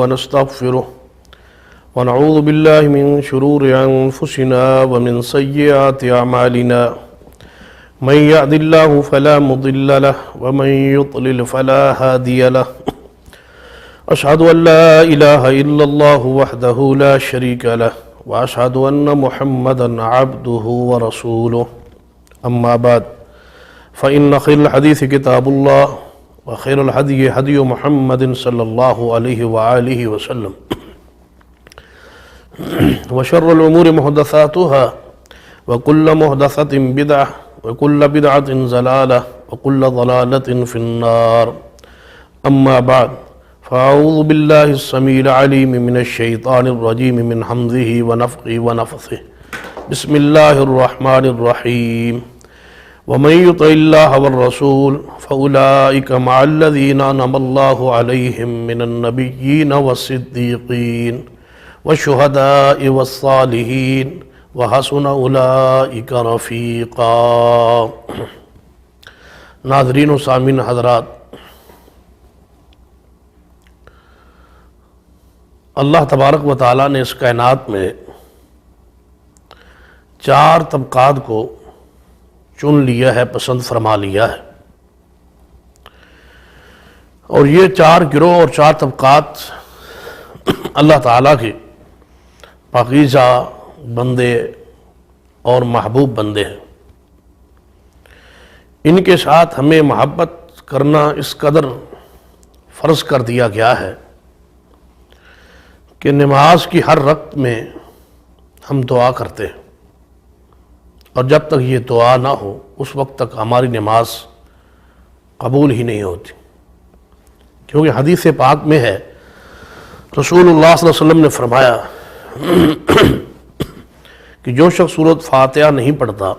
ونستغفره ونعوذ بالله من شرور أنفسنا ومن سيئات أعمالنا من يهد الله فلا مضل له ومن يضلل فلا هادي له أشهد أن لا إله إلا الله وحده لا شريك له وأشهد أن محمدا عبده ورسوله أما بعد فإن خير الحديث كتاب الله وخير الهدي هدي محمد صلى الله عليه وآله وسلم وشر الأمور محدثاتها وكل محدثة بدعة وكل بدعة ضلالة وكل ضلالة في النار أما بعد فأعوذ بالله السميع العليم من الشيطان الرجيم من حمزه ونفخه ونفثه بسم الله الرحمن الرحيم ومن يطع الله والرسول فأولئك مع الذين أنعم الله عليهم من النبيين والصديقين والشهداء والصالحين وحسن أولئك رفيقا۔ ناظرین و سامعین حضرات، اللہ تبارک و تعالیٰ نے اس کائنات میں 4 طبقات کو چن لیا ہے، پسند فرما لیا ہے، اور یہ 4 گروہ اور 4 طبقات اللہ تعالیٰ کے پاکیزہ بندے اور محبوب بندے ہیں۔ ان کے ساتھ ہمیں محبت کرنا اس قدر فرض کر دیا گیا ہے کہ نماز کی ہر رکعت میں ہم دعا کرتے ہیں، اور جب تک یہ دعا نہ ہو اس وقت تک ہماری نماز قبول ہی نہیں ہوتی، کیونکہ حدیث پاک میں ہے، رسول اللہ صلی اللہ علیہ وسلم نے فرمایا کہ جو شخص سورۃ فاتحہ نہیں پڑھتا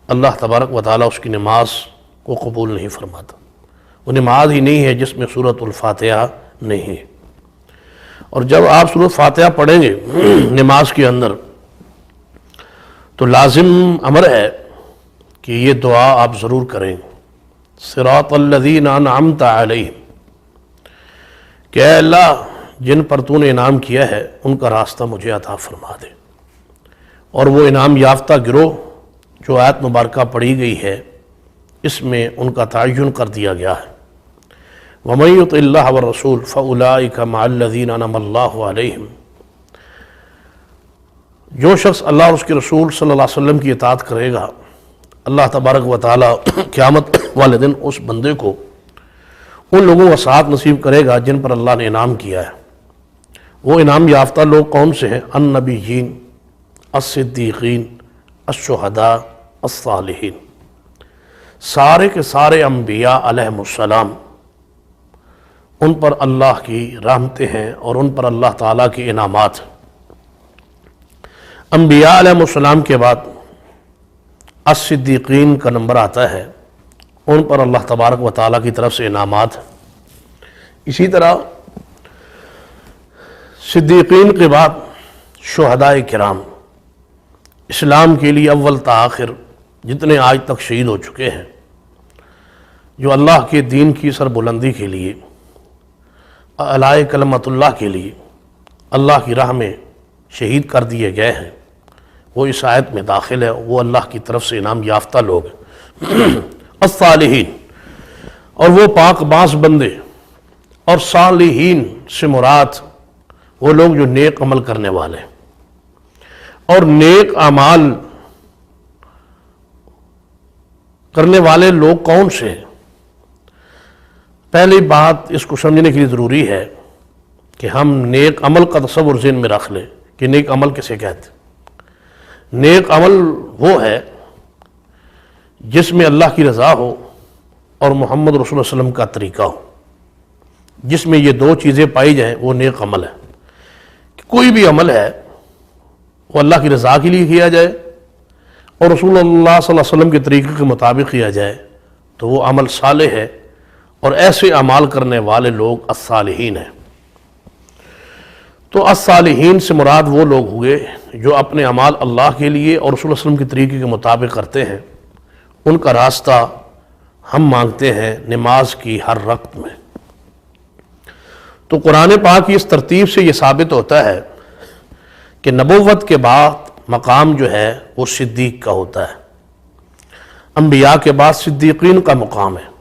اللہ تبارک و تعالیٰ اس کی نماز کو قبول نہیں فرماتا۔ وہ نماز ہی نہیں ہے جس میں سورۃ الفاتحہ نہیں ہے۔ اور جب آپ سورۃ فاتحہ پڑھیں گے نماز کے اندر تو لازم امر ہے کہ یہ دعا آپ ضرور کریں، صراط الذین انعمت علیہم، کہ اے اللہ جن پر تو نے انعام کیا ہے ان کا راستہ مجھے عطا فرما دے۔ اور وہ انعام یافتہ گروہ جو آیت مبارکہ پڑھی گئی ہے اس میں ان کا تعین کر دیا گیا ہے، وَمَن يُطِعِ اللَّهَ وَالرَّسُولَ فَأُولَٰئِكَ مَعَ الَّذِينَ أَنْعَمَ اللَّهُ عَلَيْهِمْ۔ جو شخص اللہ اور اس کے رسول صلی اللہ علیہ وسلم کی اطاعت کرے گا، اللہ تبارک و تعالیٰ قیامت والے دن اس بندے کو ان لوگوں کا ساتھ نصیب کرے گا جن پر اللہ نے انعام کیا ہے۔ وہ انعام یافتہ لوگ کون سے ہیں؟ النبیین، الصدیقین، الشہداء، الصالحین، سارے کے سارے انبیاء علیہم السلام، ان پر اللہ کی رحمتیں ہیں اور ان پر اللہ تعالیٰ کے انعامات ہیں۔ انبیاء علیہ السلام کے بعد الصدیقین کا نمبر آتا ہے، ان پر اللہ تبارک و تعالیٰ کی طرف سے انعامات ہیں۔ اسی طرح صدیقین کے بعد شہداء کرام، اسلام کے لیے اول تا آخر جتنے آج تک شہید ہو چکے ہیں، جو اللہ کے دین کی سربلندی کے لیے، اعلاء کلمت اللہ کے لیے اللہ کی راہ میں شہید کر دیے گئے ہیں، وہ اس آیت میں داخل ہے، وہ اللہ کی طرف سے انعام یافتہ لوگ ہیں۔ الصالحین، اور وہ پاک باز بندے، اور صالحین سے مراد وہ لوگ جو نیک عمل کرنے والے ہیں۔ اور نیک اعمال کرنے والے لوگ کون سے ہیں؟ پہلی بات اس کو سمجھنے کے لیے ضروری ہے کہ ہم نیک عمل کا تصور ذہن میں رکھ لیں کہ نیک عمل کسے کہتے ہیں۔ نیک عمل وہ ہے جس میں اللہ کی رضا ہو اور محمد رسول اللہ صلی اللہ علیہ وسلم کا طریقہ ہو، جس میں یہ 2 چیزیں پائی جائیں وہ نیک عمل ہے۔ کوئی بھی عمل ہے وہ اللہ کی رضا کے لیے کیا جائے اور رسول اللہ صلی اللہ علیہ وسلم کے طریقے کے مطابق کیا جائے تو وہ عمل صالح ہے، اور ایسے اعمال کرنے والے لوگ الصالحین ہیں۔ تو الصالحین سے مراد وہ لوگ ہوئے جو اپنے اعمال اللہ کے لیے اور رسول اللہ علیہ وسلم کے طریقے کے مطابق کرتے ہیں۔ ان کا راستہ ہم مانگتے ہیں نماز کی ہر رکعت میں۔ تو قرآن پاک کی اس ترتیب سے یہ ثابت ہوتا ہے کہ نبوت کے بعد مقام جو ہے وہ صدیق کا ہوتا ہے، انبیاء کے بعد صدیقین کا مقام ہے۔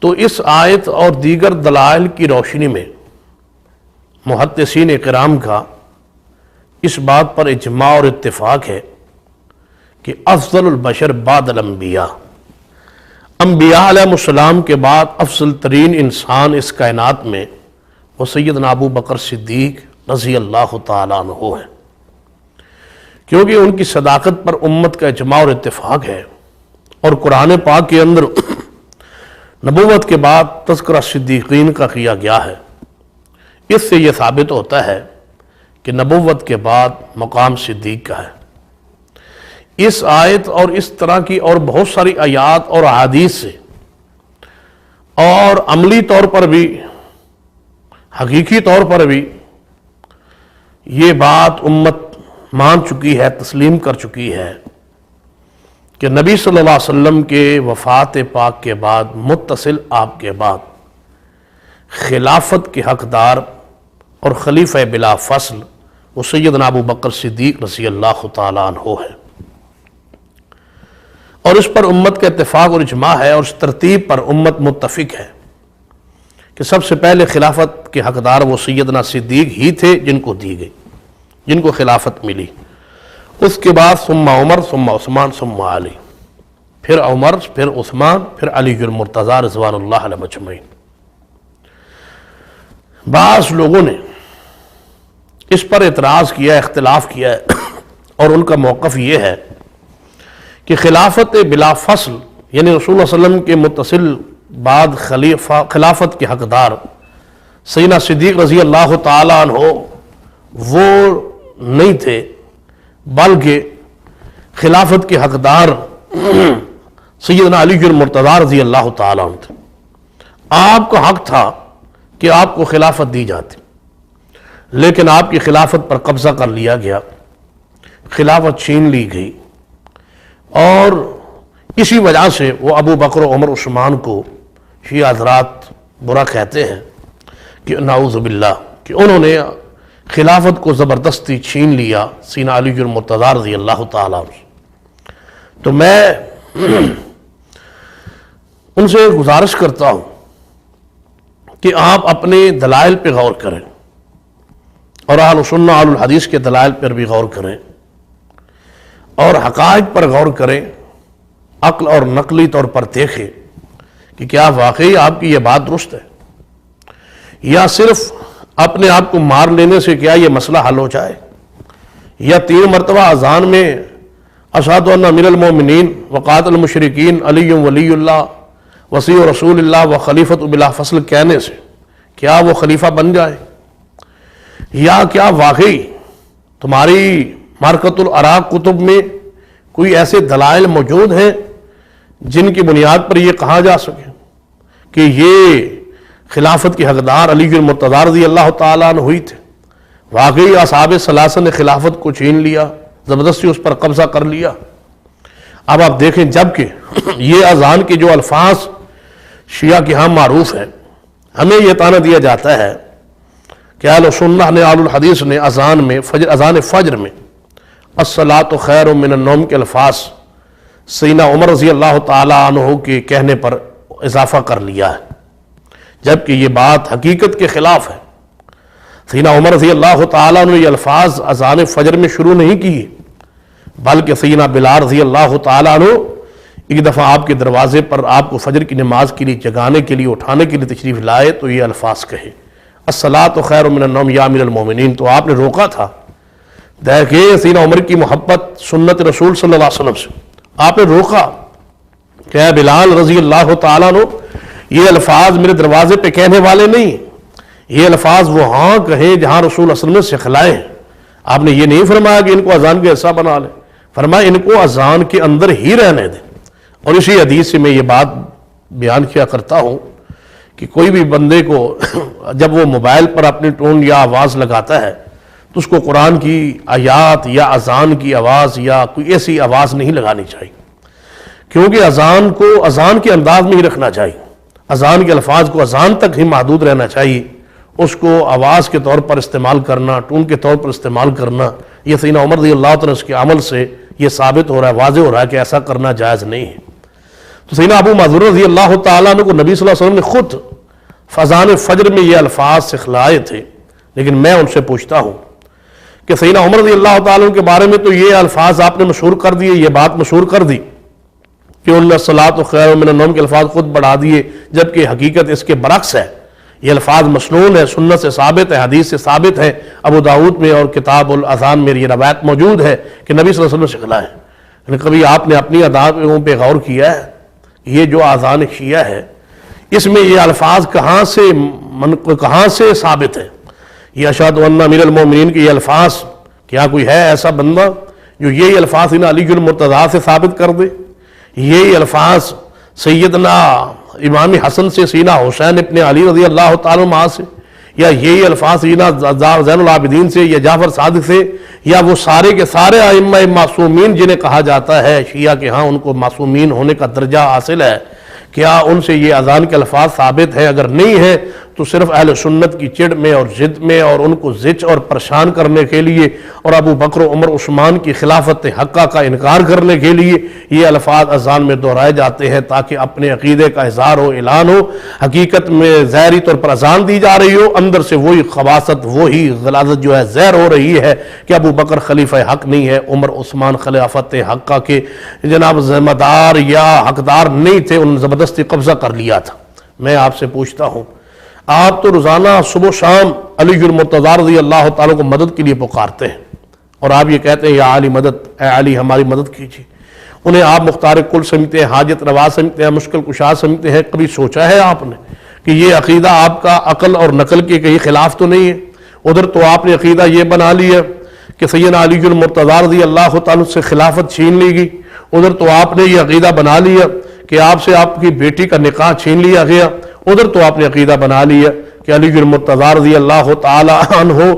تو اس آیت اور دیگر دلائل کی روشنی میں محدثین کرام کا اس بات پر اجماع اور اتفاق ہے کہ افضل البشر بعد الانبیاء، انبیاء علیہ السلام کے بعد افضل ترین انسان اس کائنات میں وہ سیدنا ابو بکر صدیق رضی اللہ تعالیٰ عنہ ہے، کیونکہ ان کی صداقت پر امت کا اجماع اور اتفاق ہے، اور قرآن پاک کے اندر نبوت کے بعد تذکرہ صدیقین کا کیا گیا ہے۔ اس سے یہ ثابت ہوتا ہے کہ نبوت کے بعد مقام صدیق کا ہے۔ اس آیت اور اس طرح کی اور بہت ساری آیات اور احادیث سے اور عملی طور پر بھی حقیقی طور پر بھی یہ بات امت مان چکی ہے، تسلیم کر چکی ہے کہ نبی صلی اللہ علیہ وسلم کے وفات پاک کے بعد متصل آپ کے بعد خلافت کے حقدار اور خلیفہ بلا فصل وہ سیدنا ابو بکر صدیق رضی اللہ تعالیٰ عنہ ہے، اور اس پر امت کا اتفاق اور اجماع ہے، اور اس ترتیب پر امت متفق ہے کہ سب سے پہلے خلافت کے حقدار وہ سیدنا صدیق ہی تھے جن کو دی گئی، جن کو خلافت ملی۔ اس کے بعد ثم عمر ثم عثمان ثم علی، پھر عمر پھر عثمان پھر علی المرتضیٰ رضوان اللہ علیہ مجمعین۔ بعض لوگوں نے اس پر اعتراض کیا، اختلاف کیا ہے، اور ان کا موقف یہ ہے کہ خلافت بلا فصل یعنی رسول اللہ صلی اللہ علیہ وسلم کے متصل بعد خلافت کے حقدار سیدنا صدیق رضی اللہ تعالیٰ عنہ وہ نہیں تھے، بلکہ خلافت کے حقدار سیدنا علی المرتضیٰ رضی اللہ تعالیٰ عنہ تھے۔ آپ کا حق تھا کہ آپ کو خلافت دی جاتی، لیکن آپ کی خلافت پر قبضہ کر لیا گیا، خلافت چھین لی گئی، اور اسی وجہ سے وہ ابو بکر و عمر عثمان کو شیعہ حضرات برا کہتے ہیں کہ نعوذ باللہ کہ انہوں نے خلافت کو زبردستی چھین لیا سیدنا علی المرتضیٰ رضی اللہ تعالیٰ عنہ۔ تو میں ان سے گزارش کرتا ہوں کہ آپ اپنے دلائل پہ غور کریں، اور اہل سنہ اہل الحدیث کے دلائل پر بھی غور کریں، اور حقائق پر غور کریں، عقل اور نقلی طور پر دیکھیں کہ کیا واقعی آپ کی یہ بات درست ہے، یا صرف اپنے آپ کو مار لینے سے کیا یہ مسئلہ حل ہو جائے، یا 3 مرتبہ اذان میں اشہد ان من المؤمنین وقاتل المشرکین علی ولی اللہ وصی رسول اللہ و خلیفۃ بلا فصل کہنے سے کیا وہ خلیفہ بن جائے، یا کیا واقعی تمہاری معرکۃ العراق کتب میں کوئی ایسے دلائل موجود ہیں جن کی بنیاد پر یہ کہا جا سکے کہ یہ خلافت کے حقدار علی المرتضیٰ رضی اللہ تعالیٰ عنہ ہوئی تھے، واقعی اصحاب ثلاثہ نے خلافت کو چھین لیا، زبردستی اس پر قبضہ کر لیا۔ اب آپ دیکھیں، جبکہ یہ اذان کے جو الفاظ شیعہ کے ہاں معروف ہیں، ہمیں یہ طعنہ دیا جاتا ہے کہ اہل سنہ نے اہل الحدیث نے اذان میں اذان فجر میں الصلاۃ خیر من النوم کے الفاظ سیدنا عمر رضی اللہ تعالیٰ عنہ کے کہنے پر اضافہ کر لیا ہے، جبکہ یہ بات حقیقت کے خلاف ہے۔ سیدنا عمر رضی اللہ تعالیٰ عنہ نے یہ الفاظ اذان فجر میں شروع نہیں کیے، بلکہ سیدنا بلال رضی اللہ تعالیٰ عنہ ایک دفعہ آپ کے دروازے پر آپ کو فجر کی نماز کے لیے جگانے کے لیے اٹھانے کے لیے تشریف لائے تو یہ الفاظ کہے الصلاۃ خیر من النوم یا امیر المومنین، تو آپ نے روکا تھا۔ دیکھیں سیدنا عمر کی محبت سنت رسول صلی اللہ علیہ وسلم سے، آپ نے روکا کہ اے بلال رضی اللہ تعالیٰ عنہ یہ الفاظ میرے دروازے پہ کہنے والے نہیں، یہ الفاظ وہاں کہیں جہاں رسول اللہ صلی اللہ علیہ وسلم نے سکھلائے ہیں۔ آپ نے یہ نہیں فرمایا کہ ان کو اذان کا حصہ بنا لیں، فرمایا ان کو اذان کے اندر ہی رہنے دیں۔ اور اسی حدیث سے میں یہ بات بیان کیا کرتا ہوں کہ کوئی بھی بندے کو جب وہ موبائل پر اپنی ٹون یا آواز لگاتا ہے تو اس کو قرآن کی آیات یا اذان کی آواز یا کوئی ایسی آواز نہیں لگانی چاہیے، کیونکہ اذان کو اذان کے انداز میں ہی رکھنا چاہیے، اذان کے الفاظ کو اذان تک ہی محدود رہنا چاہیے، اس کو آواز کے طور پر استعمال کرنا، ٹون کے طور پر استعمال کرنا، یہ سیدنا عمر رضی اللہ تعالیٰ اس کے عمل سے یہ ثابت ہو رہا ہے، واضح ہو رہا ہے کہ ایسا کرنا جائز نہیں ہے۔ تو سیدنا ابو معذور رضی اللہ تعالیٰ عنہ کو نبی صلی اللہ علیہ وسلم نے خود فضان فجر میں یہ الفاظ سکھلائے تھے، لیکن میں ان سے پوچھتا ہوں کہ سیدنا عمر رضی اللہ تعالیٰ عنہ کے بارے میں تو یہ الفاظ آپ نے مشہور کر دیے، یہ بات مشہور کر دی کہ الصلاۃ خیر من النوم کے الفاظ خود بڑھا دیے، جبکہ حقیقت اس کے برعکس ہے۔ یہ الفاظ مسنون ہے، سنت سے ثابت ہے، حدیث سے ثابت ہے، ابو داؤد میں اور کتاب الاذان میں یہ روایت موجود ہے کہ نبی صلی اللہ علیہ وسلم نے سکھلایا ہے۔ یعنی کبھی آپ نے اپنی ادائیوں پہ غور کیا ہے؟ یہ جو اذان شیعہ ہے اس میں یہ الفاظ کہاں سے ثابت ہے؟ یہ اشہد ان امیر المومنین کے یہ الفاظ، کیا کوئی ہے ایسا بندہ جو یہی الفاظ سیدنا علی المرتضیٰ سے ثابت کر دے؟ یہی الفاظ سیدنا امام حسن سے، سیدنا حسین ابن علی رضی اللہ تعالیٰ عنہ سے، یا یہی الفاظ سیدنا زین العابدین سے یا جعفر صادق سے، یا وہ سارے کے سارے ائمہ معصومین جنہیں کہا جاتا ہے شیعہ کے ہاں ان کو معصومین ہونے کا درجہ حاصل ہے، کیا ان سے یہ اذان کے الفاظ ثابت ہے؟ اگر نہیں ہے تو صرف اہل سنت کی چڑ میں اور ضد میں اور ان کو زچ اور پریشان کرنے کے لیے اور ابو بکر و عمر عثمان کی خلافت حقہ کا انکار کرنے کے لیے یہ الفاظ اذان میں دہرائے جاتے ہیں تاکہ اپنے عقیدے کا اظہار ہو، اعلان ہو۔ حقیقت میں ظاہری طور پر اذان دی جا رہی ہو، اندر سے وہی خباثت، وہی غلاظت جو ہے زہر ہو رہی ہے کہ ابو بکر خلیفہ حق نہیں ہے، عمر عثمان خلافت حقہ کے جناب ذمہ دار یا حقدار نہیں تھے، انہوں نے زبردستی قبضہ کر لیا تھا۔ میں آپ سے پوچھتا ہوں، آپ تو روزانہ صبح و شام علی المرتضیٰ رضی اللہ تعالیٰ کو مدد کے لیے پکارتے ہیں، اور آپ یہ کہتے ہیں یا علی مدد، اے علی ہماری مدد کیجیے۔ انہیں آپ مختار کل سمجھتے ہیں، حاجت روا سمجھتے ہیں، مشکل کشا سمجھتے ہیں۔ کبھی سوچا ہے آپ نے کہ یہ عقیدہ آپ کا عقل اور نقل کے کہیں خلاف تو نہیں ہے؟ ادھر تو آپ نے عقیدہ یہ بنا لیا کہ سیدنا علی المرتضیٰ رضی اللہ تعالیٰ سے خلافت چھین لی گئی، ادھر تو آپ نے یہ عقیدہ بنا لیا کہ آپ سے آپ کی بیٹی کا نکاح چھین لیا گیا، ادھر تو آپ نے عقیدہ بنا لیا کہ علی المرتضیٰ رضی اللہ تعالی عنہ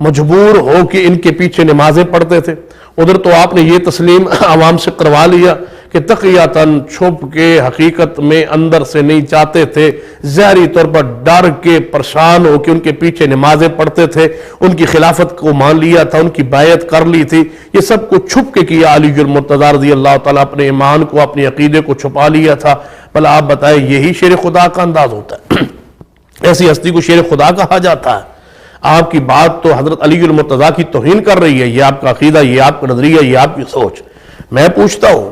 مجبور ہو کہ ان کے پیچھے نمازیں پڑھتے تھے، ادھر تو آپ نے یہ تسلیم عوام سے کروا لیا کہ تقیاتاً چھپ کے حقیقت میں اندر سے نہیں چاہتے تھے، ظاہری طور پر ڈر کے پریشان ہو کہ ان کے پیچھے نمازیں پڑھتے تھے، ان کی خلافت کو مان لیا تھا، ان کی بیعت کر لی تھی، یہ سب کچھ چھپ کے کیا علی المرتضیٰ رضی اللہ تعالیٰ، اپنے ایمان کو، اپنے عقیدے کو چھپا لیا تھا۔ بھلا آپ بتائیں یہی شیر خدا کا انداز ہوتا ہے؟ ایسی ہستی کو شیر خدا کہا جاتا ہے؟ آپ کی بات تو حضرت علی المرتضیٰ کی توہین کر رہی ہے، یہ آپ کا عقیدہ، یہ آپ کا نظریہ، یہ آپ کی سوچ۔ میں پوچھتا ہوں،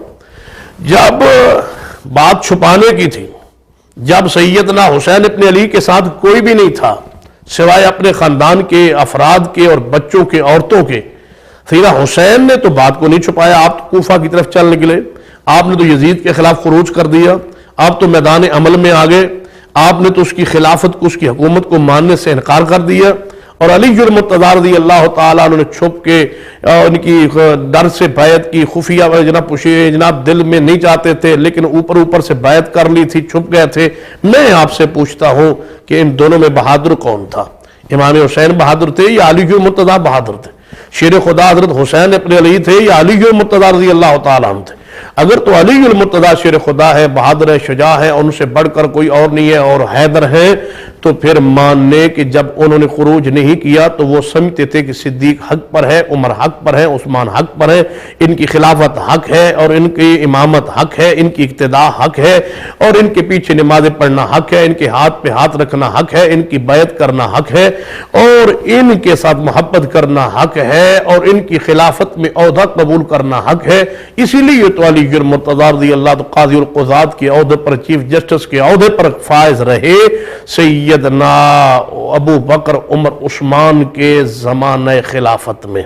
جب بات چھپانے کی تھی، جب سیدنا حسین ابن علی کے ساتھ کوئی بھی نہیں تھا سوائے اپنے خاندان کے افراد کے اور بچوں کے، عورتوں کے، سیدنا حسین نے تو بات کو نہیں چھپایا، آپ تو کوفہ کی طرف چل نکلے، آپ نے تو یزید کے خلاف خروج کر دیا، آپ تو میدان عمل میں آ گئے، آپ نے تو اس کی خلافت کو، اس کی حکومت کو ماننے سے انکار کر دیا، اور علی المرتضیٰ رضی اللہ تعالیٰ عنہ نے چھپ کے ان کی ڈر سے بیعت کی، خفیہ جناب دل میں نہیں چاہتے تھے لیکن اوپر اوپر سے بیعت کر لی تھی، چھپ گئے تھے۔ میں آپ سے پوچھتا ہوں کہ ان دونوں میں بہادر کون تھا؟ امام حسین بہادر تھے یا علی المرتضیٰ بہادر تھے؟ شیر خدا حضرت حسین ابن علی تھے یا علی المرتضیٰ رضی اللہ تعالیٰ عنہ تھے؟ اگر تو علی المرتضیٰ شیر خدا ہے، بہادر ہے، شجاع ہے، ان سے بڑھ کر کوئی اور نہیں ہے، اور حیدر ہے، تو پھر ماننے کہ جب انہوں نے خروج نہیں کیا تو وہ سمجھتے تھے کہ صدیق حق پر ہے، عمر حق پر ہے، عثمان حق پر ہے، ان کی خلافت حق ہے، اور ان کی امامت حق ہے، ان کی اقتداء حق ہے، اور ان کے پیچھے نمازیں پڑھنا حق ہے، ان کے ہاتھ پہ ہاتھ رکھنا حق ہے، ان کی بیعت کرنا حق ہے، اور ان کے ساتھ محبت کرنا حق ہے، اور ان کی خلافت میں عہدہ قبول کرنا حق ہے۔ اسی لیے تو علی المرتضیٰ رضی اللہ قاضی القضات کے عہدے پر، چیف جسٹس کے عہدے پر فائز رہے، سیدنا ابو بکر عمر عثمان کے زمانہ خلافت میں۔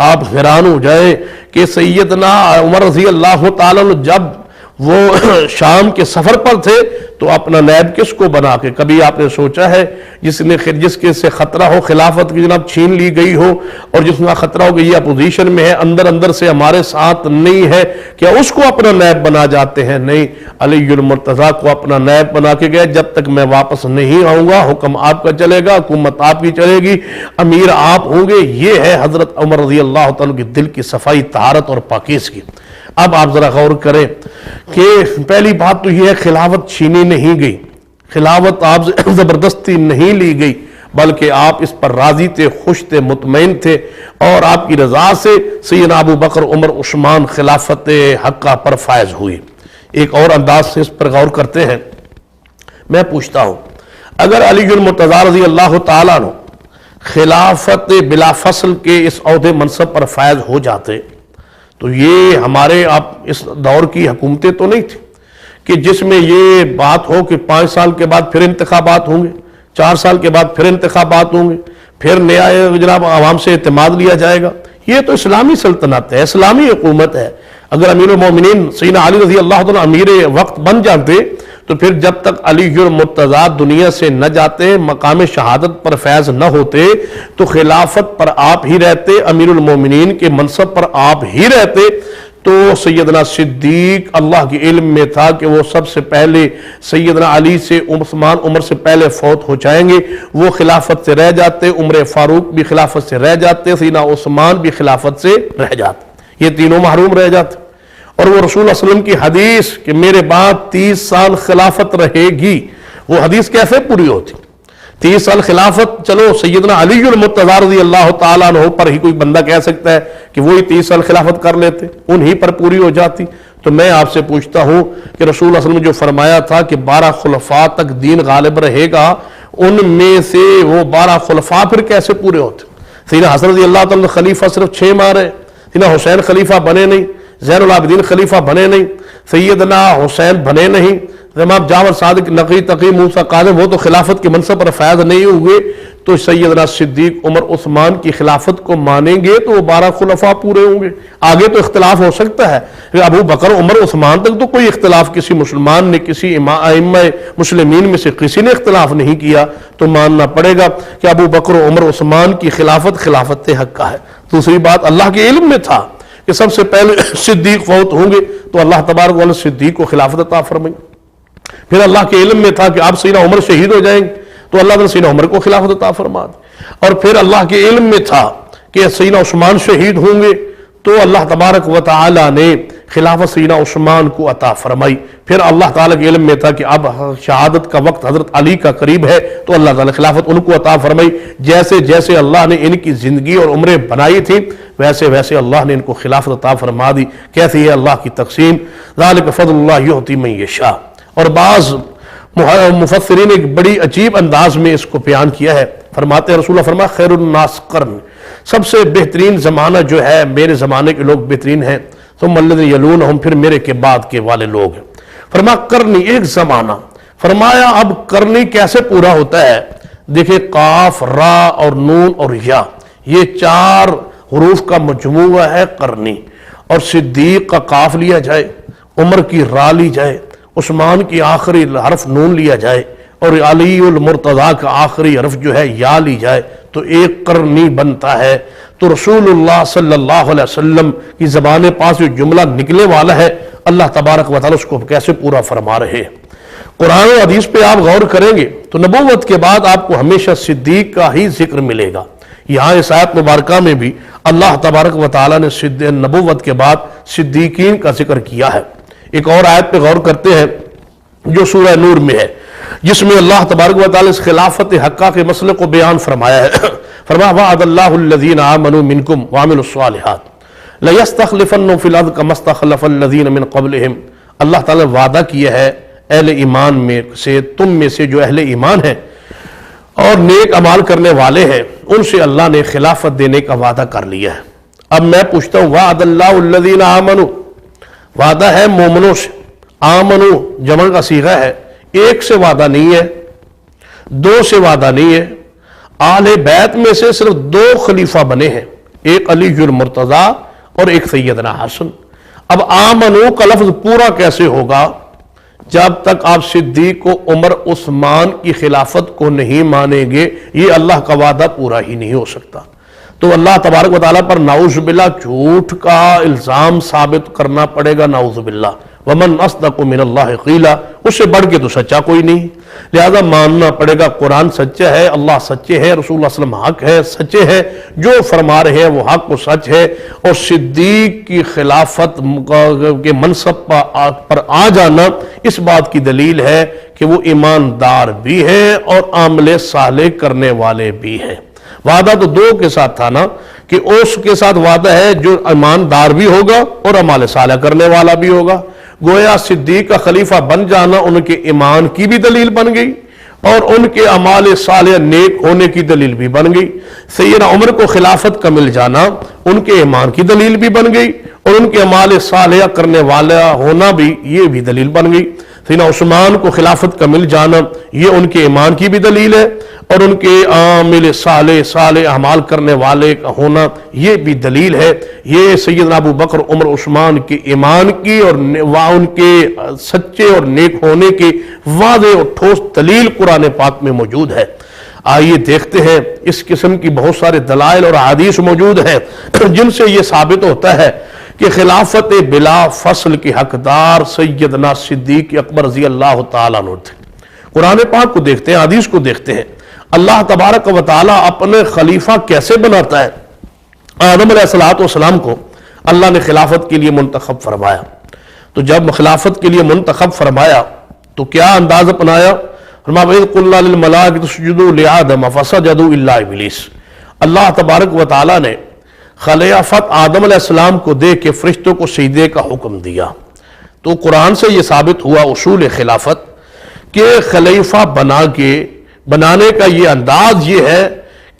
آپ حیران ہو جائیں کہ سیدنا عمر رضی اللہ تعالیٰ جب وہ شام کے سفر پر تھے تو اپنا نیب کس کو بنا کے، کبھی آپ نے سوچا ہے جس کے سے خطرہ ہو خلافت کی جناب چھین لی گئی ہو، اور جس کا خطرہ ہو کہ یہ اپوزیشن میں ہے، اندر سے ہمارے ساتھ نہیں ہے، کیا اس کو اپنا نیب بنا جاتے ہیں؟ نہیں، علی المرتضیٰ کو اپنا نیب بنا کے گئے، جب تک میں واپس نہیں آؤں گا حکم آپ کا چلے گا، حکومت آپ کی چلے گی، امیر آپ ہوں گے۔ یہ ہے حضرت عمر رضی اللہ تعالیٰ کی دل کی صفائی، طہارت اور پاکیزگی۔ اب آپ ذرا غور کریں کہ پہلی بات تو یہ ہے خلافت چھینی نہیں گئی، خلافت آپ زبردستی نہیں لی گئی، بلکہ آپ اس پر راضی تھے، خوش تھے، مطمئن تھے، اور آپ کی رضا سے سیدنا ابو بکر، عمر، عثمان خلافت حقہ پر فائز ہوئی۔ ایک اور انداز سے اس پر غور کرتے ہیں۔ میں پوچھتا ہوں، اگر علی المرتضیٰ رضی اللہ تعالیٰ عنہ خلافت بلا فصل کے اس عہدے منصب پر فائز ہو جاتے تو یہ ہمارے آپ اس دور کی حکومتیں تو نہیں تھی کہ جس میں یہ بات ہو کہ 5 سال کے بعد پھر انتخابات ہوں گے، 4 سال کے بعد پھر انتخابات ہوں گے، پھر نیا جناب عوام سے اعتماد لیا جائے گا۔ یہ تو اسلامی سلطنت ہے، اسلامی حکومت ہے۔ اگر امیر المومنین سیدنا علی رضی اللہ عنہ امیر وقت بن جاتے تو پھر جب تک علی المرتضیٰ دنیا سے نہ جاتے، مقام شہادت پر فیض نہ ہوتے، تو خلافت پر آپ ہی رہتے، امیر المومنین کے منصب پر آپ ہی رہتے۔ تو سیدنا صدیق اللہ کے علم میں تھا کہ وہ سب سے پہلے سیدنا علی سے عثمان عمر سے پہلے فوت ہو جائیں گے، وہ خلافت سے رہ جاتے، عمر فاروق بھی خلافت سے رہ جاتے، سیدنا عثمان بھی خلافت سے رہ جاتے، یہ تینوں محروم رہ جاتے۔ اور وہ رسول اللہ علیہ وسلم کی حدیث کہ میرے بعد 30 سال خلافت رہے گی، وہ حدیث کیسے پوری ہوتی؟ 30 سال خلافت، چلو سیدنا علی المرتضیٰ رضی اللہ تعالیٰ عنہ پر ہی کوئی بندہ کہہ سکتا ہے کہ وہی 30 سال خلافت کر لیتے، انہی پر پوری ہو جاتی۔ تو میں آپ سے پوچھتا ہوں کہ رسول اللہ علیہ وسلم نے جو فرمایا تھا کہ 12 خلفاء تک دین غالب رہے گا، ان میں سے وہ 12 خلفاء پھر کیسے پورے ہوتے؟ سیدنا حسن رضی اللہ تعالیٰ خلیفہ صرف 6 ماہ رہے، سیدنا حسین خلیفہ بنے نہیں، زین العابدین خلیفہ بنے نہیں، سیدنا حسین بنے نہیں، امام جعفر صادق، نقی، تقی، موسیٰ، کاظم، وہ تو خلافت کے منصب پر فائز نہیں ہوئے۔ تو سیدنا صدیق، عمر، عثمان کی خلافت کو مانیں گے تو وہ 12 خلفاء پورے ہوں گے۔ آگے تو اختلاف ہو سکتا ہے، ابو بکر، عمر، عثمان تک تو کوئی اختلاف کسی مسلمان نے، کسی ائمہ مسلمین میں سے کسی نے اختلاف نہیں کیا، تو ماننا پڑے گا کہ ابو بکر، عمر، عثمان کی خلافت حق کا ہے۔ دوسری بات، اللہ کے علم میں تھا کہ سب سے پہلے صدیق فوت ہوں گے تو اللہ تبارک و تعالی صدیق کو خلافت عطا فرمائیں گے۔ پھر اللہ کے علم میں تھا کہ آپ سیدنا عمر شہید ہو جائیں گے تو اللہ تعالی سیدنا عمر کو خلافت عطا فرما دے، اور پھر اللہ کے علم میں تھا کہ سیدنا عثمان شہید ہوں گے تو اللہ تبارک و تعالی نے خلافت سیدنا عثمان کو عطا فرمائی۔ پھر اللہ تعالیٰ کے علم میں تھا کہ اب شہادت کا وقت حضرت علی کا قریب ہے تو اللہ تعالیٰ خلافت ان کو عطا فرمائی۔ جیسے جیسے اللہ نے ان کی زندگی اور عمریں بنائی تھی ویسے ویسے اللہ نے ان کو خلافت عطا فرما دی۔ کیسی ہے اللہ کی تقسیم؟ ذالک فضل اللہ یؤتی من یشاء۔ اور بعض مفسرین نے ایک بڑی عجیب انداز میں اس کو بیان کیا ہے، فرماتے ہیں رسول اللہ فرمایا خیر الناس قرن، سب سے بہترین زمانہ جو ہے میرے زمانے کے لوگ بہترین ہیں، ثم الذین یلونہم، پھر میرے کے بعد کے والے لوگ ہیں۔ فرمایا کرنی ایک زمانہ، فرمایا اب کرنی کیسے پورا ہوتا ہے؟ دیکھیں قاف، را اور نون اور یا، یہ 4 حروف کا مجموعہ ہے کرنی، اور صدیق کا قاف لیا جائے، عمر کی را لی جائے، عثمان کی آخری حرف نون لیا جائے، اور علی المرتضیٰ کا آخری حرف جو ہے یا لی جائے تو ایک قرنی بنتا ہے۔ تو رسول اللہ صلی اللہ علیہ وسلم کی زبان پاس جو جملہ نکلے والا ہے اللہ تبارک و تعالیٰ اس کو کیسے پورا فرما رہے ہیں۔ قرآن و حدیث پہ آپ غور کریں گے تو نبوت کے بعد آپ کو ہمیشہ صدیق کا ہی ذکر ملے گا۔ یہاں اس آیت مبارکہ میں بھی اللہ تبارک و تعالیٰ نے نبوت کے بعد صدیقین کا ذکر کیا ہے۔ ایک اور آیت پہ غور کرتے ہیں جو سورہ نور میں ہے، جس میں اللہ تبارک و تعالیٰ اس خلافت حقہ کے مسئلے کو بیان فرمایا ہے۔ فرمایا وعد اللہ الذین آمنوا منکم وعملوا الصالحات لیستخلفنہم فی الارض کما استخلف الذین من قبلہم، اللہ تعالیٰ نے وعدہ کیا ہے اہل ایمان میں سے، تم میں سے جو اہل ایمان ہیں اور نیک اعمال کرنے والے ہیں، ان سے اللہ نے خلافت دینے کا وعدہ کر لیا ہے۔ اب میں پوچھتا ہوں وعد اللہ الذین آمنوا، وعدہ ہے مومنوں سے، آمنو جمع کا صیغہ ہے، ایک سے وعدہ نہیں ہے، 2 سے وعدہ نہیں ہے۔ آل بیت میں سے صرف 2 خلیفہ بنے ہیں، ایک علی المرتضیٰ اور ایک سیدنا حسن۔ اب آمنو کا لفظ پورا کیسے ہوگا جب تک آپ صدیق و عمر عثمان کی خلافت کو نہیں مانیں گے؟ یہ اللہ کا وعدہ پورا ہی نہیں ہو سکتا۔ تو اللہ تبارک و تعالیٰ پر نعوذ باللہ جھوٹ کا الزام ثابت کرنا پڑے گا، نعوذ باللہ۔ ومن اصدق من اللہ قیلا، اس سے بڑھ کے تو سچا کوئی نہیں، لہذا ماننا پڑے گا قرآن سچا ہے، اللہ سچے ہے، رسول اللہ صلی اللہ علیہ وسلم حق ہے، سچے ہے، جو فرما رہے ہیں وہ حق و سچ ہے۔ اور صدیق کی خلافت کے منصب پر آ جانا اس بات کی دلیل ہے کہ وہ ایماندار بھی ہے اور عمل صالح کرنے والے بھی ہیں۔ وعدہ تو دو کے ساتھ تھا نا، کہ اس کے ساتھ وعدہ ہے جو ایماندار بھی ہوگا اور اعمال صالح کرنے والا بھی ہوگا۔ گویا صدیق کا خلیفہ بن جانا ان کے ایمان کی بھی دلیل بن گئی اور ان کے اعمال صالح نیک ہونے کی دلیل بھی بن گئی۔ سیدنا عمر کو خلافت کا مل جانا ان کے ایمان کی دلیل بھی بن گئی اور ان کے اعمال صالح کرنے والا ہونا بھی یہ بھی دلیل بن گئی۔ سیدنا عثمان کو خلافت کا مل جانا یہ ان کے ایمان کی بھی دلیل ہے اور ان کے عامل صالح اعمال کرنے والے کا ہونا یہ بھی دلیل ہے۔ یہ سیدنا ابو بکر عمر عثمان کے ایمان کی اور ان کے سچے اور نیک ہونے کی واضح اور ٹھوس دلیل قرآن پاک میں موجود ہے۔ آئیے دیکھتے ہیں، اس قسم کی بہت سارے دلائل اور احادیث موجود ہیں جن سے یہ ثابت ہوتا ہے کہ خلافت بلا فصل کے حقدار سیدنا صدیق اکبر رضی اللہ تعالیٰ عنہ تھے۔ قرآن پاک کو دیکھتے ہیں، حدیث کو دیکھتے ہیں، اللہ تبارک و تعالیٰ اپنے خلیفہ کیسے بناتا ہے۔ آدم علیہ السلام کو اللہ نے خلافت کے لیے منتخب فرمایا، تو جب خلافت کے لیے منتخب فرمایا تو کیا انداز اپنایا؟ فرمایا وَإِذْ قُلْنَا لِلْمَلَائِكَةِ اسْجُدُوا لِآدَمَ فَسَجَدُوا إِلَّا إِبْلِيسَ۔ اللہ تبارک و تعالیٰ نے خلافت آدم علیہ السلام کو دے کے فرشتوں کو سجدے کا حکم دیا۔ تو قرآن سے یہ ثابت ہوا اصول خلافت کہ خلیفہ بنانے کا یہ انداز یہ ہے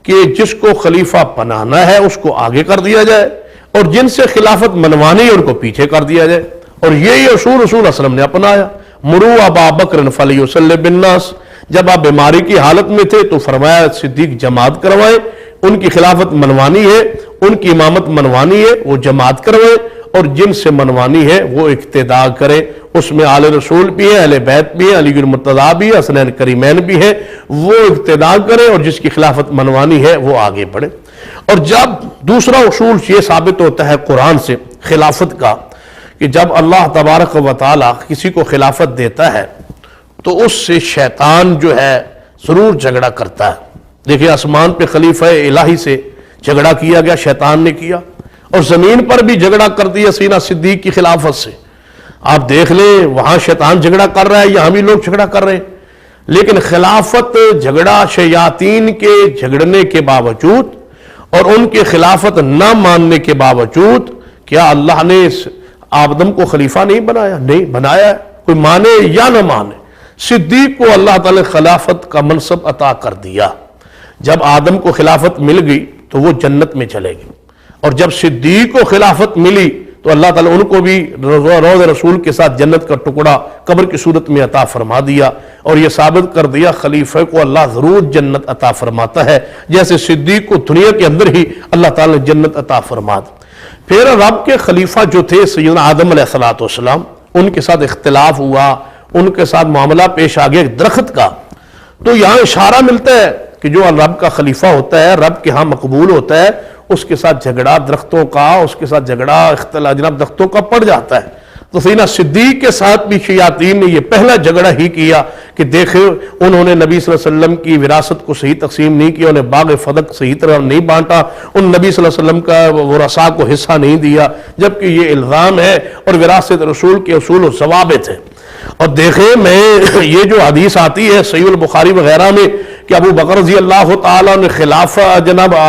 کہ جس کو خلیفہ بنانا ہے اس کو آگے کر دیا جائے اور جن سے خلافت منوانی ہے ان کو پیچھے کر دیا جائے، اور یہی اصول رسول اللہ صلی اللہ علیہ وسلم نے اپنایا۔ مروا ابا بکر فلیصلی بالناس، جب آپ بیماری کی حالت میں تھے تو فرمایا صدیق جماعت کروائیں، ان کی خلافت منوانی ہے، ان کی امامت منوانی ہے، وہ جماعت کروائیں، اور جن سے منوانی ہے وہ اقتداء کرے۔ اس میں آل رسول بھی ہے، اہل بیت بھی ہے، علی المرتضیٰ بھی ہے، حسنین کریمین بھی ہے، وہ اقتداء کرے اور جس کی خلافت منوانی ہے وہ آگے بڑھے۔ اور جب دوسرا اصول یہ ثابت ہوتا ہے قرآن سے خلافت کا کہ جب اللہ تبارک و تعالی کسی کو خلافت دیتا ہے تو اس سے شیطان جو ہے ضرور جھگڑا کرتا ہے۔ دیکھیں آسمان پہ خلیفہ الہی سے جھگڑا کیا گیا، شیطان نے کیا، اور زمین پر بھی جھگڑا کر دیا سیدنا صدیق کی خلافت سے۔ آپ دیکھ لیں وہاں شیطان جھگڑا کر رہا ہے، یہاں بھی لوگ جھگڑا کر رہے ہیں، لیکن خلافت جھگڑا شیاطین کے جھگڑنے کے باوجود اور ان کے خلافت نہ ماننے کے باوجود کیا اللہ نے آدم کو خلیفہ نہیں بنایا؟ نہیں بنایا ہے، کوئی مانے یا نہ مانے۔ صدیق کو اللہ تعالی خلافت کا منصب عطا کر دیا۔ جب آدم کو خلافت مل گئی تو وہ جنت میں چلے گئے، اور جب صدیق کو خلافت ملی تو اللہ تعالیٰ ان کو بھی روض رسول کے ساتھ جنت کا ٹکڑا قبر کی صورت میں عطا فرما دیا، اور یہ ثابت کر دیا خلیفہ کو اللہ ضرور جنت عطا فرماتا ہے، جیسے صدیق کو دنیا کے اندر ہی اللہ تعالیٰ نے جنت عطا فرما دی۔ پھر رب کے خلیفہ جو تھے سیدنا آدم علیہ السلام، ان کے ساتھ اختلاف ہوا، ان کے ساتھ معاملہ پیش آ گیا ایک درخت کا، تو یہاں اشارہ ملتا ہے کہ جو رب کا خلیفہ ہوتا ہے، رب کے ہاں مقبول ہوتا ہے، اس کے ساتھ جھگڑا درختوں کا، اس کے ساتھ جھگڑا اختلاف جناب درختوں کا پڑ جاتا ہے۔ تو سیدنا صدیق کے ساتھ بھی شیاطین نے یہ پہلا جھگڑا ہی کیا کہ دیکھیں انہوں نے نبی صلی اللہ علیہ وسلم کی وراثت کو صحیح تقسیم نہیں کیا، انہیں باغ فدق صحیح طرح نہیں بانٹا، ان نبی صلی اللہ علیہ وسلم کا ورثاء کو حصہ نہیں دیا، جبکہ یہ الزام ہے اور وراثت رسول کے اصول و ضوابط ہیں۔ اور دیکھیں میں یہ جو حدیث آتی ہے صحیح البخاری وغیرہ میں کہ ابو بکر رضی اللہ تعالیٰ نے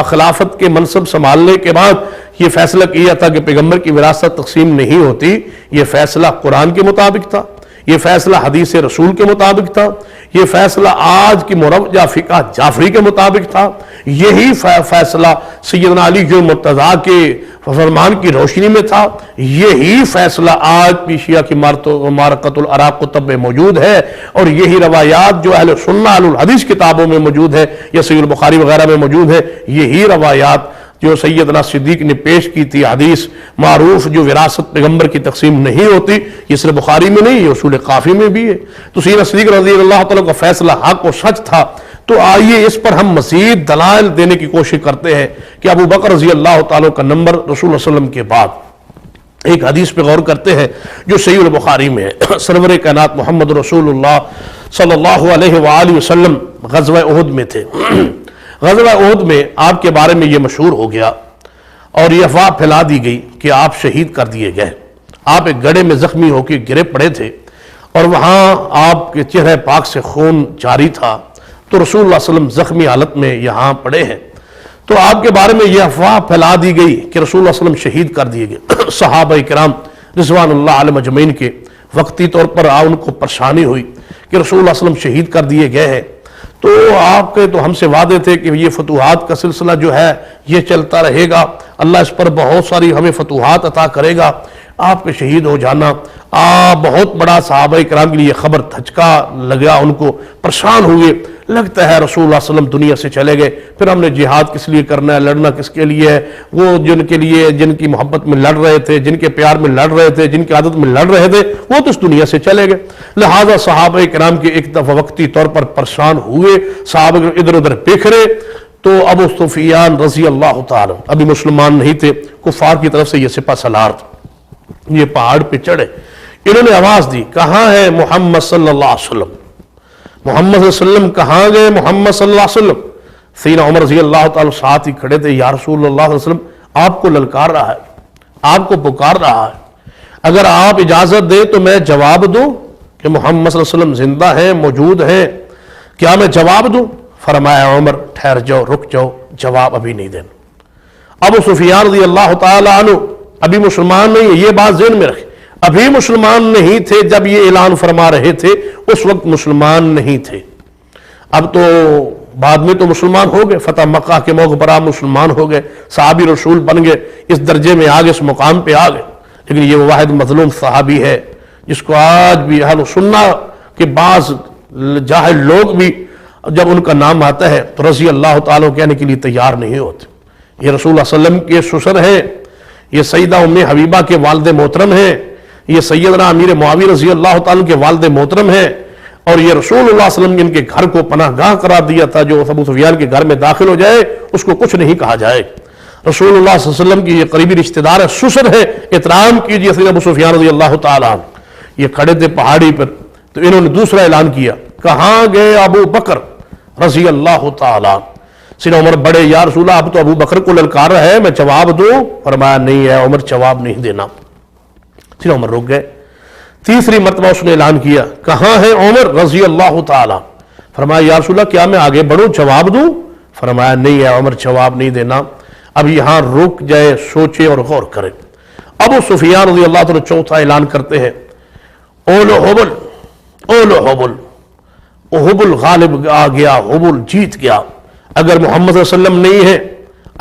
خلافت کے منصب سنبھالنے کے بعد یہ فیصلہ کیا تھا کہ پیغمبر کی وراثت تقسیم نہیں ہوتی، یہ فیصلہ قرآن کے مطابق تھا، یہ فیصلہ حدیث رسول کے مطابق تھا، یہ فیصلہ آج کی مروجہ فقہ جعفری کے مطابق تھا، یہی فیصلہ سیدنا علی المرتضیٰ کے فرمان کی روشنی میں تھا، یہی فیصلہ آج بھی شیعہ کی معرکۃ العراق کتب میں موجود ہے، اور یہی روایات جو اہل سنہ اہل الحدیث کتابوں میں موجود ہے یا صحیح البخاری وغیرہ میں موجود ہے، یہی روایات جو سیدنا صدیق نے پیش کی تھی حدیث معروف جو وراثت پیغمبر کی تقسیم نہیں ہوتی، یہ صرف بخاری میں نہیں، یہ اصول کافی میں بھی ہے۔ تو سیدنا صدیق رضی اللہ تعالیٰ کا فیصلہ حق و سچ تھا۔ تو آئیے اس پر ہم مزید دلائل دینے کی کوشش کرتے ہیں کہ ابو بکر رضی اللہ تعالیٰ کا نمبر رسول اللہ صلی اللہ علیہ وسلم کے بعد ایک حدیث پہ غور کرتے ہیں جو صحیح البخاری میں ہے، سرور کائنات محمد رسول اللہ صلی اللہ علیہ وآلہ وسلم غزوہ احد میں تھے۔ غزوہ احد میں آپ کے بارے میں یہ مشہور ہو گیا اور یہ افواہ پھیلا دی گئی کہ آپ شہید کر دیے گئے۔ آپ ایک گڑھے میں زخمی ہو کے گرے پڑے تھے اور وہاں آپ کے چہرے پاک سے خون جاری تھا، تو رسول اللہ صلی اللہ علیہ وسلم زخمی حالت میں یہاں پڑے ہیں، تو آپ کے بارے میں یہ افواہ پھیلا دی گئی کہ رسول اللہ صلی اللہ علیہ وسلم شہید کر دیے گئے۔ صحابہ کرام رضوان اللہ علیہم اجمعین کے وقتی طور پر ان کو پریشانی ہوئی کہ رسول اللہ صلی اللہ علیہ وسلم شہید کر دیے گئے ہیں، تو آپ کے تو ہم سے وعدے تھے کہ یہ فتوحات کا سلسلہ جو ہے یہ چلتا رہے گا، اللہ اس پر بہت ساری ہمیں فتوحات عطا کرے گا، آپ کے شہید ہو جانا بہت بڑا صحابہ کرام کے لیے یہ خبر دھچکا لگا، ان کو پریشان ہوئے، لگتا ہے رسول اللہ صلی اللہ علیہ وسلم دنیا سے چلے گئے، پھر ہم نے جہاد کس لیے کرنا ہے، لڑنا کس کے لیے ہے، وہ جن کے لیے جن کی محبت میں لڑ رہے تھے، جن کے پیار میں لڑ رہے تھے، جن کی عادت میں لڑ رہے تھے، وہ تو اس دنیا سے چلے گئے۔ لہذا صحابہ کرام کے ایک دفعہ وقتی طور پر پریشان ہوئے، صحابہ کرام ادھر ادھر بکھرے، تو ابو سفیان رضی اللہ تعالی ابھی مسلمان نہیں تھے، کفار کی طرف سے یہ سپہ سالار تھے، یہ پہاڑ پہ چڑھے، انہوں نے آواز دی، کہاں ہے محمد صلی اللہ علیہ وسلم؟ محمد صلی اللہ علیہ وسلم کہاں گئے؟ محمد صلی اللہ علیہ وسلم؟ سیدنا عمر رضی اللہ تعالیٰ ساتھ ہی کھڑے تھے، یا رسول اللہ صلی اللہ علیہ وسلم آپ کو للکار رہا ہے، آپ کو پکار رہا ہے، اگر آپ اجازت دیں تو میں جواب دوں کہ محمد صلی اللہ علیہ وسلم زندہ ہیں، موجود ہیں، کیا میں جواب دوں؟ فرمایا عمر ٹھہر جاؤ، رک جاؤ، جواب ابھی نہیں دینا۔ ابو سفیان رضی اللہ تعالیٰ عنہ ابھی مسلمان نہیں ہے، یہ بات ذہن میں رکھیں، ابھی مسلمان نہیں تھے جب یہ اعلان فرما رہے تھے، اس وقت مسلمان نہیں تھے، اب تو بعد میں تو مسلمان ہو گئے، فتح مکہ کے موقع پر آپ مسلمان ہو گئے، صحابی رسول بن گئے، اس درجے میں آگے، اس مقام پہ آ گئے، لیکن یہ واحد مظلوم صحابی ہے جس کو آج بھی اہل سنہ کے بعض جاہل لوگ بھی جب ان کا نام آتا ہے تو رضی اللہ تعالیٰ کہنے کے لیے تیار نہیں ہوتے۔ یہ رسول اللہ صلی اللہ علیہ وسلم کے سسر ہیں، یہ سیدہ ام حبیبہ کے والد محترم ہیں، یہ سیدنا امیر معاویہ رضی اللہ تعالیٰ کے والد محترم ہیں، اور یہ رسول اللہ صلی اللہ علیہ وسلم نے ان کے گھر کو پناہ گاہ قرار دیا تھا، جو ابو سفیان کے گھر میں داخل ہو جائے اس کو کچھ نہیں کہا جائے۔ رسول اللہ صلی اللہ علیہ وسلم کی یہ قریبی رشتہ دار ہے، سسر ہے، احترام کیجیے سیدنا ابو سفیان رضی اللہ تعالیٰ عنہ۔ یہ کھڑے تھے پہاڑی پر، تو انہوں نے دوسرا اعلان کیا، کہاں گئے ابو بکر رضی اللہ تعالیٰ عنہ؟ سیدنا عمر بڑے، یا رسول اللہ اب تو ابو بکر کو للکار رہا ہے، میں جواب دوں؟ فرمایا نہیں ہے عمر، جواب نہیں دینا۔ سیدنا عمر رک گئے، تیسری مرتبہ اس نے اعلان کیا، کہاں ہے عمر رضی اللہ تعالیٰ؟ فرمایا یا رسول اللہ کیا میں آگے بڑھوں، جواب دوں؟ فرمایا نہیں ہے عمر، جواب نہیں دینا، اب یہاں رک جائے، سوچے اور غور کرے۔ ابو سفیان رضی اللہ تعالیٰ چوتھا اعلان کرتے ہیں، اولو حبل، اولو حبل، حبل غالب آ گیا، حبل جیت گیا۔ اگر محمد صلی اللہ علیہ وسلم نہیں ہے،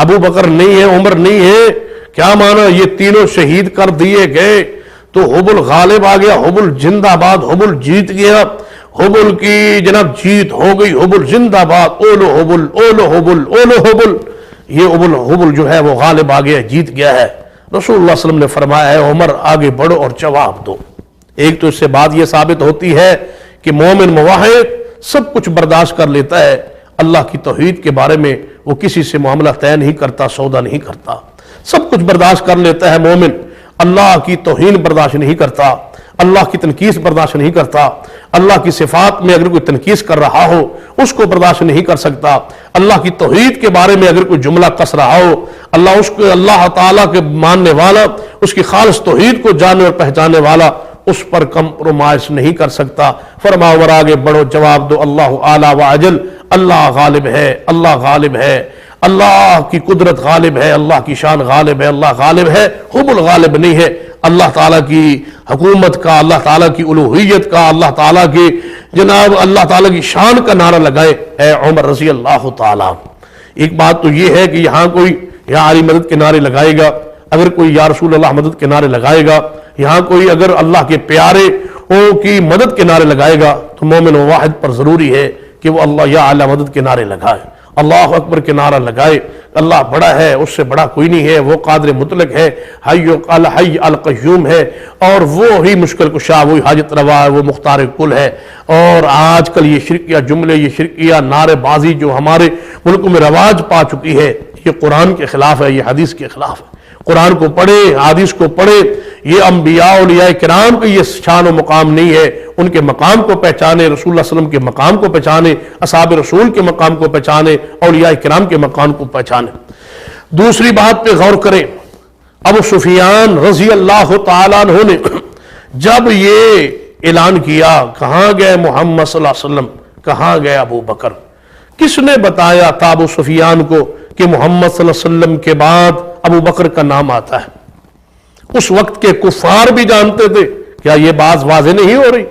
ابو بکر نہیں ہے، عمر نہیں ہے، کیا مانا یہ تینوں شہید کر دیے گئے تو حبل غالب آ گیا، حبل زندہ باد، حبل جیت گیا، حبل کی جناب جیت ہو گئی، حبل زندہ باد، اولو حبل، اولو حبل، اولو حبل، یہ حبل جو ہے وہ غالب آ گیا، جیت گیا ہے۔ رسول اللہ صلی اللہ علیہ وسلم نے فرمایا ہے عمر آگے بڑھو اور جواب دو۔ ایک تو اس سے بات یہ ثابت ہوتی ہے کہ مومن موحد سب کچھ برداشت کر لیتا ہے، اللہ کی توحید کے بارے میں وہ کسی سے معاملہ طے نہیں کرتا، سودا نہیں کرتا، سب کچھ برداشت کر لیتا ہے مومن، اللہ کی توہین برداشت نہیں کرتا، اللہ کی تنقیص برداشت نہیں کرتا، اللہ کی صفات میں اگر کوئی تنقیص کر رہا ہو اس کو برداشت نہیں کر سکتا، اللہ کی توحید کے بارے میں اگر کوئی جملہ کس رہا ہو، اللہ تعالیٰ کے ماننے والا، اس کی خالص توحید کو جاننے اور پہچاننے والا اس پر کمپرومائز نہیں کر سکتا۔ فرماؤ اور آگے بڑھو، جواب دو، اللہ اعلیٰ و اجل، اللہ غالب ہے، اللہ غالب ہے، اللہ کی قدرت غالب ہے، اللہ کی شان غالب ہے، اللہ غالب ہے، حبل غالب نہیں ہے۔ اللہ تعالیٰ کی حکومت کا، اللہ تعالیٰ کی الوہیت کا، اللہ تعالیٰ کی جناب اللہ تعالیٰ کی شان کا نعرہ لگائے اے عمر رضی اللہ تعالیٰ۔ ایک بات تو یہ ہے کہ یہاں کوئی یا علی مدد کے نعرے لگائے گا، اگر کوئی یا رسول اللہ مدد کے نعرے لگائے گا، یہاں کوئی اگر اللہ کے پیارے کی مدد کے نعرے لگائے گا تو مومن و واحد پر ضروری ہے کہ وہ اللہ یا اعلی مدد کے نعرے لگائے، اللہ اکبر کے نعرہ لگائے، اللہ بڑا ہے، اس سے بڑا کوئی نہیں ہے، وہ قادر مطلق ہے، حی القیوم ہے، اور وہی مشکل کشا، وہی حاجت روا ہے، وہ مختار کل ہے۔ اور آج کل یہ شرکیہ جملے، یہ شرکیہ نعرے بازی جو ہمارے ملک میں رواج پا چکی ہے، یہ قرآن کے خلاف ہے، یہ حدیث کے خلاف ہے۔ قرآن کو پڑھے، حدیث کو پڑھے، یہ انبیاء اولیاء کرام کی یہ شان و مقام نہیں ہے، ان کے مقام کو پہچانے، رسول اللہ صلی اللہ علیہ وسلم کے مقام کو پہچانے، اصحاب رسول کے مقام کو پہچانے، اولیاء کرام کے مقام کو پہچانے۔ دوسری بات پہ غور کریں، ابو سفیان رضی اللہ تعالیٰ عنہ نے جب یہ اعلان کیا، کہاں گئے محمد صلی اللہ علیہ وسلم، کہاں گئے ابو بکر؟ کس نے بتایا تھا ابو سفیان کو کہ محمد صلی اللہ علیہ وسلم کے بعد ابو بکر کا نام آتا ہے؟ اس وقت کے کفار بھی جانتے تھے، کیا یہ بات واضح نہیں ہو رہی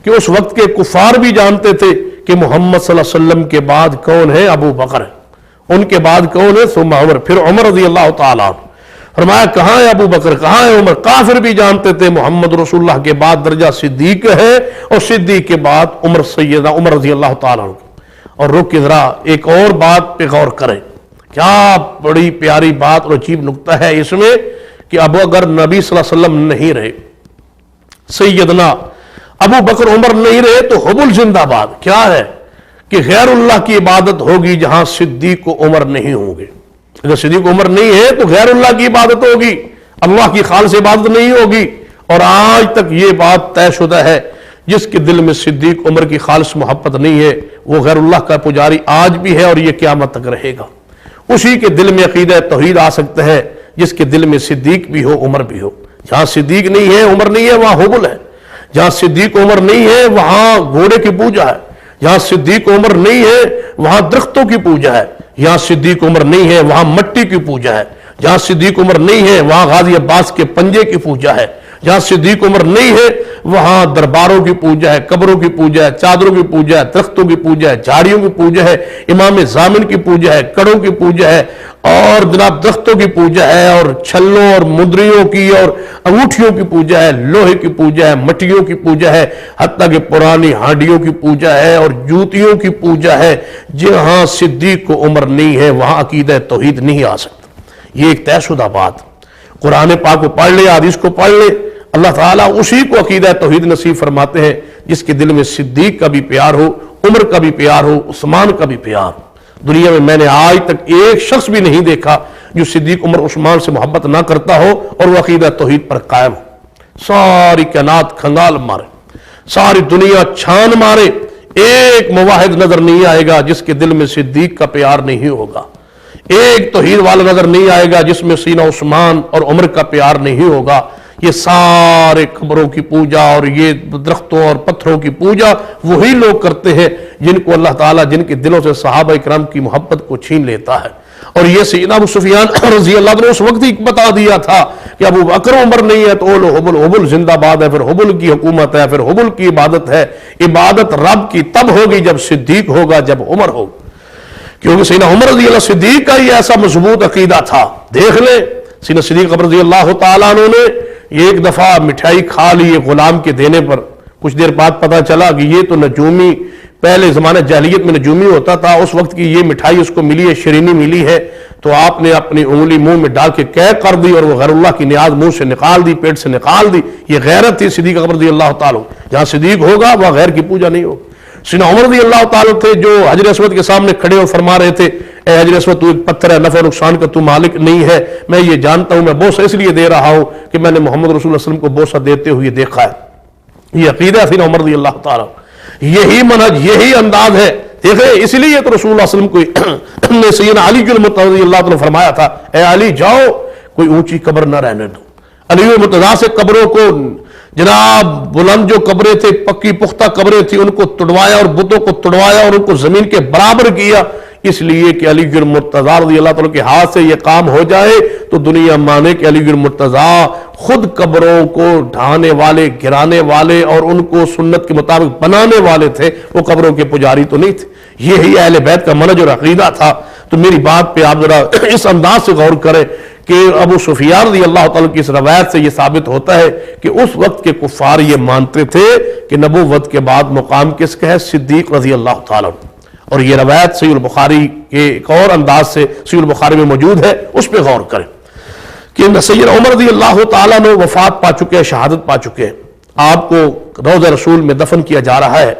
کہ اس وقت کے کفار بھی جانتے تھے کہ محمد صلی اللہ علیہ وسلم کے بعد کون ہے؟ ابو بکر ہے، ان کے بعد کون ہے؟ ثم عمر، پھر عمر رضی اللہ تعالیٰ عنہ۔ فرمایا کہاں ہے ابو بکر، کہاں ہے عمر؟ کافر بھی جانتے تھے محمد رسول اللہ کے بعد درجہ صدیق ہے، اور صدیق کے بعد عمر، سیدنا عمر رضی اللہ تعالیٰ عنہ۔ اور رک کے ذرا ایک اور بات پہ غور کریں، کیا بڑی پیاری بات اور عجیب نکتہ ہے اس میں کہ اب اگر نبی صلی اللہ علیہ وسلم نہیں رہے، سیدنا ابو بکر عمر نہیں رہے، تو حبل زندہ باد کیا ہے کہ غیر اللہ کی عبادت ہوگی جہاں صدیق و عمر نہیں ہوں گے۔ اگر صدیق عمر نہیں ہے تو غیر اللہ کی عبادت ہوگی، اللہ کی خالص عبادت نہیں ہوگی۔ اور آج تک یہ بات طے شدہ ہے، جس کے دل میں صدیق عمر کی خالص محبت نہیں ہے وہ غیر اللہ کا پجاری آج بھی ہے، اور یہ قیامت تک رہے گا۔ اسی کے دل میں عقیدہ توحید آ سکتا ہے جس کے دل میں صدیق بھی ہو، عمر بھی ہو۔ جہاں صدیق نہیں ہے، عمر نہیں ہے، وہاں حبل ہے۔ جہاں صدیق عمر نہیں ہے وہاں گھوڑے کی پوجا ہے، جہاں صدیق عمر نہیں ہے وہاں درختوں کی پوجا ہے، جہاں صدیق عمر نہیں ہے وہاں مٹی کی پوجا ہے، جہاں صدیق عمر نہیں ہے وہاں غازی عباس کے پنجے کی پوجا ہے، جہاں صدیق عمر نہیں ہے وہاں درباروں کی پوجا ہے، قبروں کی پوجا ہے، چادروں کی پوجا ہے، درختوں کی پوجا ہے، جھاڑیوں کی پوجا ہے، امام زامن کی پوجا ہے، کڑوں کی پوجا ہے، اور جناب درختوں کی پوجا ہے، اور چھلوں اور مدریوں کی اور انگوٹھیوں کی پوجا ہے، لوہے کی پوجا ہے، مٹیوں کی پوجا ہے، حتیٰ کہ پرانی ہانڈیوں کی پوجا ہے اور جوتیوں کی پوجا ہے۔ جہاں صدیق کو عمر نہیں ہے وہاں عقیدہ توحید نہیں آ سکتا۔ یہ ایک طے شدہ بات۔ قرآن پاک کو پڑھ لے، حدیث کو پڑھ لے، اللہ تعالیٰ اسی کو عقیدہ توحید نصیب فرماتے ہیں جس کے دل میں صدیق کا بھی پیار ہو، عمر کا بھی پیار ہو، عثمان کا بھی پیار ہو۔ دنیا میں نے آج تک ایک شخص بھی نہیں دیکھا جو صدیق عمر عثمان سے محبت نہ کرتا ہو اور وہ عقیدہ توحید پر قائم ہو۔ ساری کائنات کھنگال مارے، ساری دنیا چھان مارے، ایک موحد نظر نہیں آئے گا جس کے دل میں صدیق کا پیار نہیں ہوگا، ایک توحید والا نظر نہیں آئے گا جس میں سینہ عثمان اور عمر کا پیار نہیں ہوگا۔ یہ سارے قبروں کی پوجا اور یہ درختوں اور پتھروں کی پوجا وہی لوگ کرتے ہیں جن کو اللہ تعالیٰ جن کے دلوں سے صحابہ اکرام کی محبت کو چھین لیتا ہے۔ اور یہ سیدنا ابو سفیان رضی اللہ عنہ نے اس وقت ہی بتا دیا تھا کہ ابو بکر عمر نہیں ہے تو اولو حبل، حبل زندہ باد ہے، پھر حبل کی حکومت ہے، پھر حبل کی عبادت ہے۔ عبادت رب کی تب ہوگی جب صدیق ہوگا، جب عمر ہوگا، کیونکہ سیدنا عمر رضی اللہ صدیق کا یہ ایسا مضبوط عقیدہ تھا۔ دیکھ لیں سیدنا صدیق رضی اللہ تعالیٰ عنہ نے ایک دفعہ مٹھائی کھا لی غلام کے دینے پر، کچھ دیر بعد پتا چلا کہ یہ تو نجومی، پہلے زمانہ جاہلیت میں نجومی ہوتا تھا، اس وقت کی یہ مٹھائی اس کو ملی ہے، شرینی ملی ہے، تو آپ نے اپنی انگلی منہ میں ڈال کے قید کر دی اور وہ غیر اللہ کی نیاز منہ سے نکال دی، پیٹ سے نکال دی۔ یہ غیرت تھی صدیق رضی اللہ تعالیٰ۔ جہاں صدیق ہوگا وہاں غیر کی پوجا نہیں ہوگی۔ سیدنا عمر رضی اللہ تعالیٰ تھے جو حجر اسود کے سامنے کھڑے اور فرما رہے تھے، اے حجر اسود تو ایک پتھر ہے، نفع و نقصان کا تو مالک نہیں ہے، میں یہ جانتا ہوں، میں بوسہ اس لیے دے رہا ہوں کہ میں نے محمد رسول اللہ صلی اللہ علیہ وسلم کو بوسہ دیتے ہوئے دیکھا ہے۔ یہ عقیدہ سیدنا عمر رضی اللہ تعالیٰ، یہی منہج، یہی انداز ہے۔ دیکھیں اس لیے تو رسول اللہ صلی اللہ علیہ وسلم کو سیدنا علی المرتضیٰ رضی اللہ عنہ فرمایا تھا، اے علی جاؤ کوئی اونچی قبر نہ رہنے دو۔ علی المرتضیٰ سے قبروں کو، جناب بلند جو قبریں تھے، پکی پختہ قبریں تھیں، ان کو توڑوایا اور بتوں کو توڑوایا اور ان کو زمین کے برابر کیا، اس لیے کہ علی المرتضیٰ رضی اللہ تعالیٰ کے ہاتھ سے یہ کام ہو جائے تو دنیا مانے کہ علی المرتضیٰ خود قبروں کو ڈھانے والے، گرانے والے اور ان کو سنت کے مطابق بنانے والے تھے، وہ قبروں کے پجاری تو نہیں تھے۔ یہی اہل بیت کا منہج اور عقیدہ تھا۔ تو میری بات پہ آپ ذرا اس انداز سے غور کریں کہ ابو سفیان رضی اللہ تعالیٰ کی اس روایت سے یہ ثابت ہوتا ہے کہ اس وقت کے کفار یہ مانتے تھے کہ نبوت کے بعد مقام کس کا ہے؟ صدیق رضی اللہ تعالیٰ۔ اور یہ روایت صحیح البخاری کے ایک اور انداز سے صحیح البخاری میں موجود ہے، اس پہ غور کریں کہ سیدنا عمر رضی اللہ تعالیٰ نے وفات پا چکے ہیں، شہادت پا چکے ہیں، آپ کو روضہ رسول میں دفن کیا جا رہا ہے،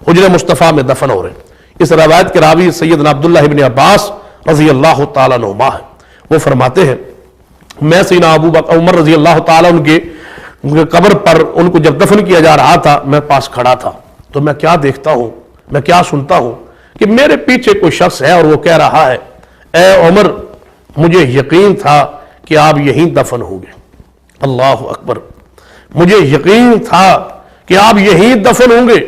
حجر مصطفیٰ میں دفن ہو رہے ہیں۔ اس روایت کے راوی سیدنا عبداللہ ابن عباس رضی اللہ تعالیٰ عنہما ہے۔ وہ فرماتے ہیں میں سیدنا ابو بکر عمر رضی اللہ تعالیٰ ان کے قبر پر ان کو جب دفن کیا جا رہا تھا میں پاس کھڑا تھا، تو میں کیا دیکھتا ہوں، میں کیا سنتا ہوں کہ میرے پیچھے کوئی شخص ہے اور وہ کہہ رہا ہے اے عمر مجھے یقین تھا کہ آپ یہیں دفن ہوں گے۔ اللہ اکبر، مجھے یقین تھا کہ آپ یہیں دفن ہوں گے۔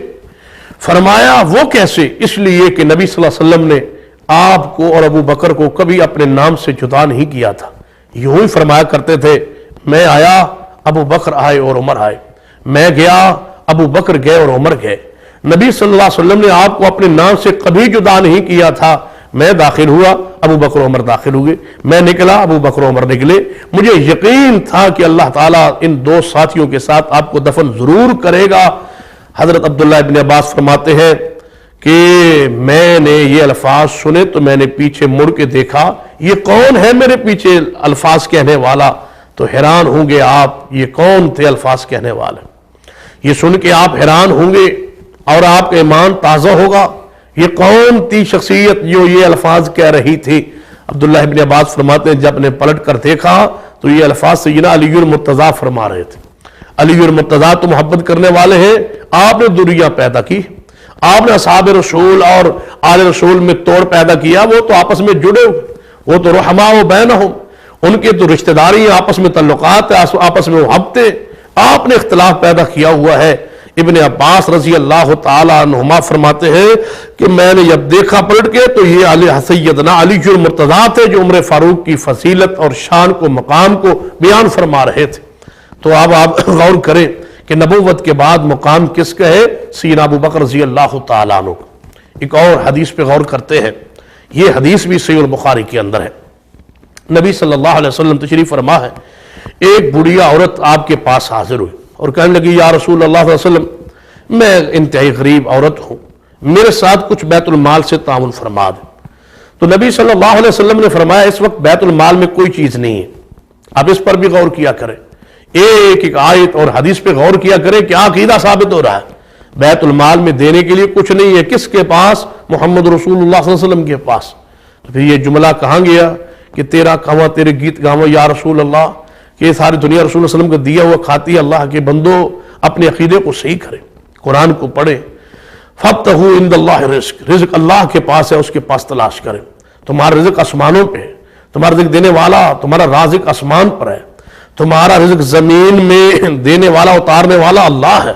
فرمایا وہ کیسے؟ اس لیے کہ نبی صلی اللہ علیہ وسلم نے آپ کو اور ابو بکر کو کبھی اپنے نام سے جدا نہیں کیا تھا، یوں ہی فرمایا کرتے تھے میں آیا ابو بکر آئے اور عمر آئے، میں گیا ابو بکر گئے اور عمر گئے۔ نبی صلی اللہ علیہ وسلم نے آپ کو اپنے نام سے کبھی جدا نہیں کیا تھا، میں داخل ہوا ابو بکر عمر داخل ہوئے، میں نکلا ابو بکر عمر نکلے۔ مجھے یقین تھا کہ اللہ تعالیٰ ان دو ساتھیوں کے ساتھ آپ کو دفن ضرور کرے گا۔ حضرت عبداللہ ابن عباس فرماتے ہیں کہ میں نے یہ الفاظ سنے تو میں نے پیچھے مڑ کے دیکھا یہ کون ہے میرے پیچھے الفاظ کہنے والا، تو حیران ہوں گے آپ یہ کون تھے الفاظ کہنے والے، یہ سن کے آپ حیران ہوں گے اور آپ کا ایمان تازہ ہوگا، یہ کون تھی شخصیت جو یہ الفاظ کہہ رہی تھی۔ عبداللہ ابن عباس فرماتے ہیں جب نے پلٹ کر دیکھا تو یہ الفاظ سیدنا علی المرتضیٰ فرما رہے تھے۔ علی المرتضیٰ تو محبت کرنے والے ہیں، آپ نے دوریاں پیدا کی، آپ نے اصحاب رسول اور آل رسول میں توڑ پیدا کیا، وہ تو آپس میں جڑے ہوئے، وہ تو رحماء و بینہم، ان کے تو رشتہ داری آپس میں تعلقات آپس میں محبتیں، آپ نے اختلاف پیدا کیا ہوا ہے۔ ابن عباس رضی اللہ تعالی عنہما فرماتے ہیں کہ میں نے جب دیکھا پلٹ کے تو یہ سیدنا علی المرتضیٰ تھے جو عمر فاروق کی فضیلت اور شان کو مقام کو بیان فرما رہے تھے۔ تو اب آپ غور کریں کہ نبوت کے بعد مقام کس کا ہے؟ سیدنا ابو بکر رضی اللہ تعالیٰ عنہ۔ ایک اور حدیث پہ غور کرتے ہیں، یہ حدیث بھی صحیح البخاری کے اندر ہے۔ نبی صلی اللہ علیہ وسلم تشریف فرما ہے، ایک بڑھیا عورت آپ کے پاس حاضر ہوئی اور کہنے لگی یا رسول اللہ صلی اللہ علیہ وسلم میں انتہائی غریب عورت ہوں، میرے ساتھ کچھ بیت المال سے تعاون فرما دیں۔ تو نبی صلی اللہ علیہ وسلم نے فرمایا اس وقت بیت المال میں کوئی چیز نہیں ہے، آپ اس پر بھی غور کیا کریں، ایک ایک آیت اور حدیث پہ غور کیا کریں، کیا عقیدہ ثابت ہو رہا ہے؟ بیت المال میں دینے کے لیے کچھ نہیں ہے، کس کے پاس؟ محمد رسول اللہ صلی اللہ علیہ وسلم کے پاس۔ تو پھر یہ جملہ کہاں گیا کہ تیرا کہواں تیرے گیت گاواں یا رسول اللہ، کہ یہ ساری دنیا رسول اللہ علیہ وسلم کو دیا ہوا کھاتی ہے۔ اللہ کے بندو اپنے عقیدے کو صحیح کریں، قرآن کو پڑھیں۔ فَابْتَغُوا عِنْدَ اللَّهِ رِزْقَ، رزق اللہ کے پاس ہے، اس کے پاس تلاش کریں۔ تمہارا رزق آسمانوں پہ ہے، تمہارا رزق دینے والا، تمہارا رازق آسمان پر ہے، تمہارا رزق زمین میں دینے والا اتارنے والا اللہ ہے،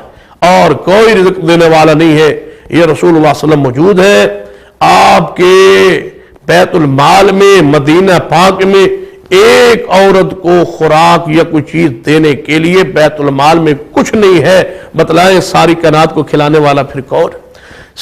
اور کوئی رزق دینے والا نہیں ہے۔ یہ رسول اللہ صلی اللہ علیہ وسلم موجود ہے آپ کے بیت المال میں، مدینہ پاک میں۔ ایک عورت کو خوراک یا کوئی چیز دینے کے لیے بیت المال میں کچھ نہیں ہے، بتلائیں ساری کائنات کو کھلانے والا پھر کون؟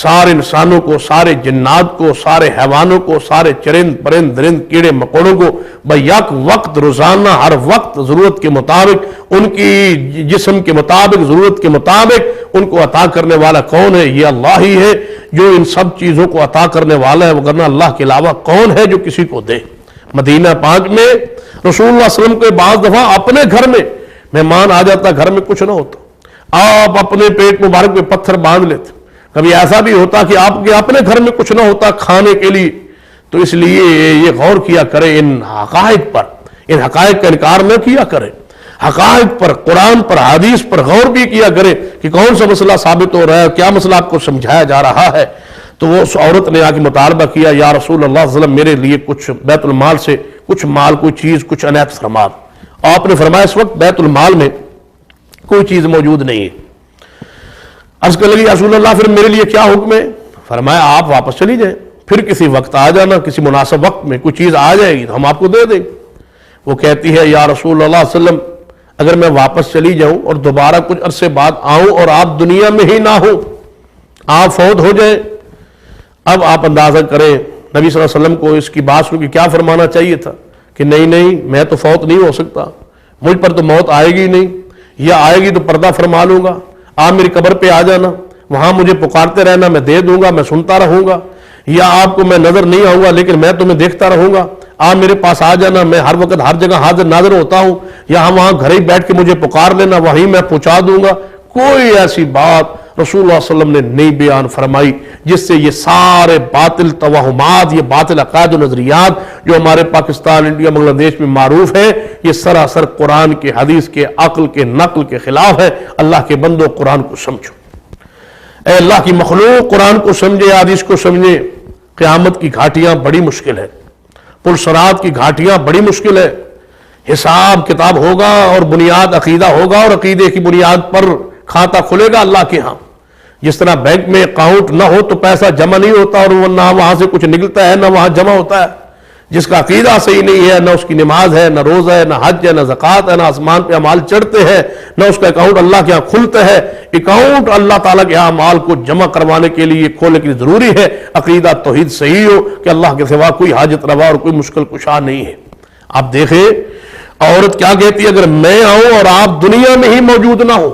سارے انسانوں کو، سارے جنات کو، سارے حیوانوں کو، سارے چرند پرند درند کیڑے مکوڑوں کو بیک وقت روزانہ ہر وقت ضرورت کے مطابق، ان کی جسم کے مطابق، ضرورت کے مطابق ان کو عطا کرنے والا کون ہے؟ یہ اللہ ہی ہے جو ان سب چیزوں کو عطا کرنے والا ہے، وگرنہ اللہ کے علاوہ کون ہے جو کسی کو دے؟ مدینہ پاک میں رسول اللہ صلی اللہ علیہ وسلم کے بعض دفعہ اپنے گھر میں مہمان آ جاتا، گھر میں کچھ نہ ہوتا، آپ اپنے پیٹ مبارک میں پتھر باندھ لیتے۔ کبھی ایسا بھی ہوتا کہ آپ کے اپنے گھر میں کچھ نہ ہوتا کھانے کے لیے۔ تو اس لیے یہ غور کیا کرے ان حقائق پر، ان حقائق کا انکار نہ کیا کرے، حقائق پر، قرآن پر، حدیث پر غور بھی کیا کرے کہ کون سا مسئلہ ثابت ہو رہا ہے، کیا مسئلہ آپ کو سمجھایا جا رہا ہے۔ تو وہ اس عورت نے آ کے مطالبہ کیا یا رسول اللہ صلی اللہ علیہ وسلم میرے لیے کچھ بیت المال سے کچھ مال، کوئی چیز، کچھ عنایت فرما۔ آپ نے فرمایا اس وقت بیت المال میں کوئی چیز موجود نہیں ہے۔ عرض کرنے لگی یا رسول اللہ پھر میرے لیے کیا حکم ہے؟ فرمایا آپ واپس چلی جائیں، پھر کسی وقت آ جانا، کسی مناسب وقت میں کوئی چیز آ جائے گی تو ہم آپ کو دے دیں۔ وہ کہتی ہے یا رسول اللہ صلی اللہ علیہ وسلم اگر میں واپس چلی جاؤں اور دوبارہ کچھ عرصے بعد آؤں اور آپ دنیا میں ہی نہ ہوں، آپ فوت ہو جائیں، اب آپ اندازہ کریں نبی صلی اللہ علیہ وسلم کو اس کی بات سن کے کیا فرمانا چاہیے تھا کہ نہیں میں تو فوت نہیں ہو سکتا، مجھ پر تو موت آئے گی نہیں، یا آئے گی تو پردہ فرما لوں گا، آپ میری قبر پہ آ جانا، وہاں مجھے پکارتے رہنا، میں دے دوں گا، میں سنتا رہوں گا، یا آپ کو میں نظر نہیں آؤں گا لیکن میں تمہیں دیکھتا رہوں گا، آپ میرے پاس آ جانا، میں ہر وقت ہر جگہ حاضر ناظر ہوتا ہوں، یا ہم وہاں گھر ہی بیٹھ کے مجھے پکار لینا، وہیں میں پہنچا دوں گا۔ کوئی ایسی بات رسول اللہ صلی اللہ علیہ وسلم نے نئی بیان فرمائی، جس سے یہ سارے باطل توہمات، یہ باطل عقائد و نظریات جو ہمارے پاکستان، انڈیا، بنگلہ دیش میں معروف ہیں، یہ سراسر قرآن کے، حدیث کے، عقل کے، نقل کے خلاف ہے۔ اللہ کے بندو قرآن کو سمجھو، اے اللہ کی مخلوق قرآن کو سمجھے، حدیث کو سمجھے۔ قیامت کی گھاٹیاں بڑی مشکل ہے، پلسرات کی گھاٹیاں بڑی مشکل ہے۔ حساب کتاب ہوگا اور بنیاد عقیدہ ہوگا، اور عقیدے کی بنیاد پر کھاتہ کھلے گا اللہ کے ہاں۔ جس طرح بینک میں اکاؤنٹ نہ ہو تو پیسہ جمع نہیں ہوتا، اور وہ نہ وہاں سے کچھ نکلتا ہے نہ وہاں جمع ہوتا ہے۔ جس کا عقیدہ صحیح نہیں ہے، نہ اس کی نماز ہے، نہ روزہ ہے، نہ حج ہے، نہ زکوٰۃ ہے، نہ آسمان پہ اعمال چڑھتے ہیں، نہ اس کا اکاؤنٹ اللہ کے ہاں کھلتا ہے۔ اکاؤنٹ اللہ تعالیٰ کے ہاں اعمال کو جمع کروانے کے لیے، کھولنے کے لیے ضروری ہے عقیدہ توحید صحیح ہو کہ اللہ کے سوا کوئی حاجت روا اور کوئی مشکل کشا نہیں ہے۔ آپ دیکھیں عورت کیا کہتی ہے، اگر میں آؤں اور آپ دنیا میں ہی موجود نہ ہو،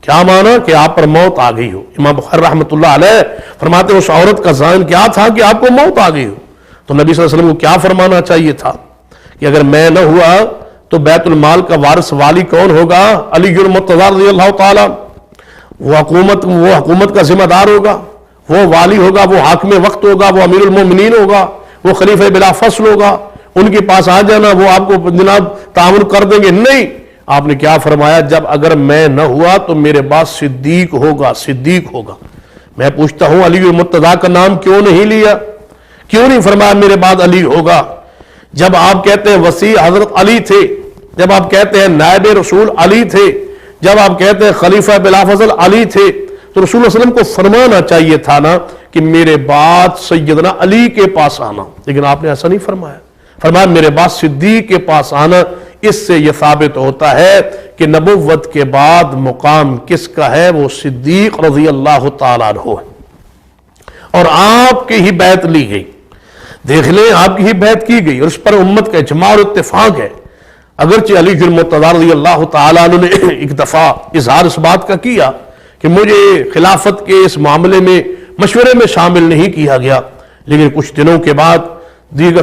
کیا مانا کہ آپ پر موت آ گئی ہو۔ امام بخاری رحمۃ اللہ علیہ فرماتے ہیں اس عورت کا ظاہر کیا تھا کہ آپ کو موت آ گئی ہو، تو نبی صلی اللہ علیہ وسلم کو کیا فرمانا چاہیے تھا کہ اگر میں نہ ہوا تو بیت المال کا وارث والی کون ہوگا؟ علی المرتضیٰ رضی اللہ تعالیٰ، وہ حکومت کا ذمہ دار ہوگا، وہ والی ہوگا، وہ حاکم وقت ہوگا، وہ امیر المومنین ہوگا، وہ خلیفہ بلا فصل ہوگا۔ ان کے پاس آ جانا، وہ آپ کو جناب تعاون کر دیں گے؟ نہیں، آپ نے کیا فرمایا، جب اگر میں نہ ہوا تو میرے بعد صدیق ہوگا، صدیق ہوگا۔ میں پوچھتا ہوں علی المرتضیٰ کا نام کیوں نہیں لیا؟ کیوں نہیں فرمایا میرے بعد علی ہوگا؟ جب آپ کہتے ہیں وسیع حضرت علی تھے، جب آپ کہتے ہیں نائب رسول علی تھے، جب آپ کہتے ہیں خلیفہ بلا فضل علی تھے، تو رسول اللہ علیہ وسلم کو فرمانا چاہیے تھا نا کہ میرے بعد سیدنا علی کے پاس آنا، لیکن آپ نے ایسا نہیں فرمایا۔ فرمایا میرے بعد صدیق کے پاس آنا۔ اس سے یہ ثابت ہوتا ہے کہ نبوت کے بعد مقام کس کا ہے؟ وہ صدیق رضی اللہ تعالیٰ عنہ ہے، اور آپ کی ہی بیعت لی گئی۔ دیکھ لیں، آپ کی ہی بیعت کی گئی، اور اس پر امت کا اجماع اور اتفاق ہے۔ اگرچہ علی المرتضیٰ رضی اللہ تعالیٰ عنہ نے ایک دفعہ اظہار اس بات کا کیا کہ مجھے خلافت کے اس معاملے میں مشورے میں شامل نہیں کیا گیا، لیکن کچھ دنوں کے بعد دیگر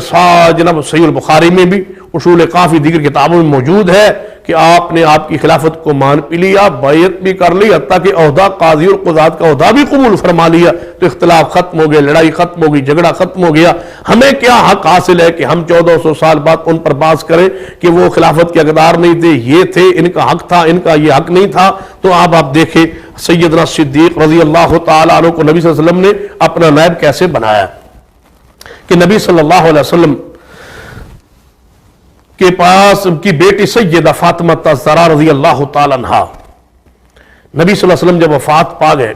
جناب صحیح البخاری میں بھی، اصول کافی دیگر کتابوں میں موجود ہے کہ آپ نے آپ کی خلافت کو مان پی لیا، بیعت بھی کر لی، حتیٰ کہ عہدہ قاضی اور قضات کا عہدہ بھی قبول فرما لیا، تو اختلاف ختم ہو گیا، لڑائی ختم ہو گئی، جھگڑا ختم ہو گیا۔ ہمیں کیا حق حاصل ہے کہ ہم 1400 سال بعد ان پر بحث کریں کہ وہ خلافت کے حقدار نہیں تھے، یہ تھے، ان کا حق تھا، ان کا یہ حق نہیں تھا؟ تو آپ دیکھیں سیدنا صدیق رضی اللہ تعالیٰ عنہ کو نبی صلی اللہ علیہ وسلم نے اپنا نائب کیسے بنایا کہ نبی صلی اللہ علیہ وسلم کے پاس ان کی بیٹی سیدہ فاطمہ الزہرا رضی اللہ تعالیٰ عنہ، نبی صلی اللہ علیہ وسلم جب وفات پا گئے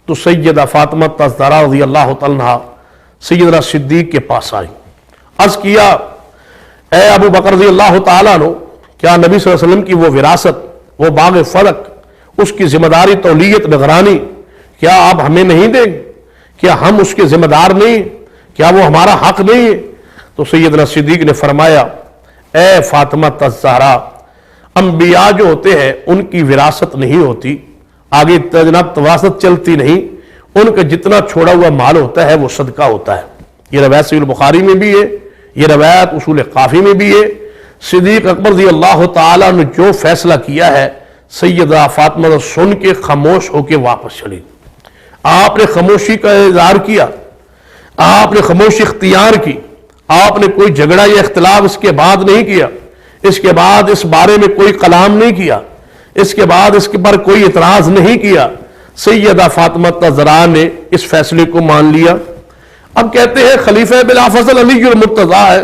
تو سیدہ فاطمہ الزہرا رضی اللہ تعالیٰ عنہ سیدنا صدیق کے پاس آئیں، عرض کیا اے ابو بکر رضی اللہ تعالیٰ عنہ، کیا نبی صلی اللہ علیہ وسلم کی وہ وراثت، وہ باغ فرق، اس کی ذمہ داری تولیت نگرانی کیا آپ ہمیں نہیں دیں گے؟ کیا ہم اس کے ذمہ دار نہیں؟ کیا وہ ہمارا حق نہیں ہے؟ تو سیدنا صدیق نے فرمایا اے فاطمہ الزہرا، انبیاء جو ہوتے ہیں ان کی وراثت نہیں ہوتی، آگے جناب وراثت چلتی نہیں، ان کا جتنا چھوڑا ہوا مال ہوتا ہے وہ صدقہ ہوتا ہے۔ یہ روایت صحیح البخاری میں بھی ہے، یہ روایت اصول کافی میں بھی ہے۔ صدیق اکبر رضی اللہ تعالیٰ نے جو فیصلہ کیا ہے، سیدہ فاطمہ سن کے خاموش ہو کے واپس چلی۔ آپ نے خاموشی کا اظہار کیا، آپ نے خاموشی اختیار کی، آپ نے کوئی جھگڑا یا اختلاف اس کے بعد نہیں کیا، اس کے بعد اس بارے میں کوئی کلام نہیں کیا، اس کے بعد اس کے پر کوئی اعتراض نہیں کیا۔ سیدہ فاطمہ الزہرا نے اس فیصلے کو مان لیا۔ اب کہتے ہیں خلیفہ بلا فضل علی المرتضیٰ ہے،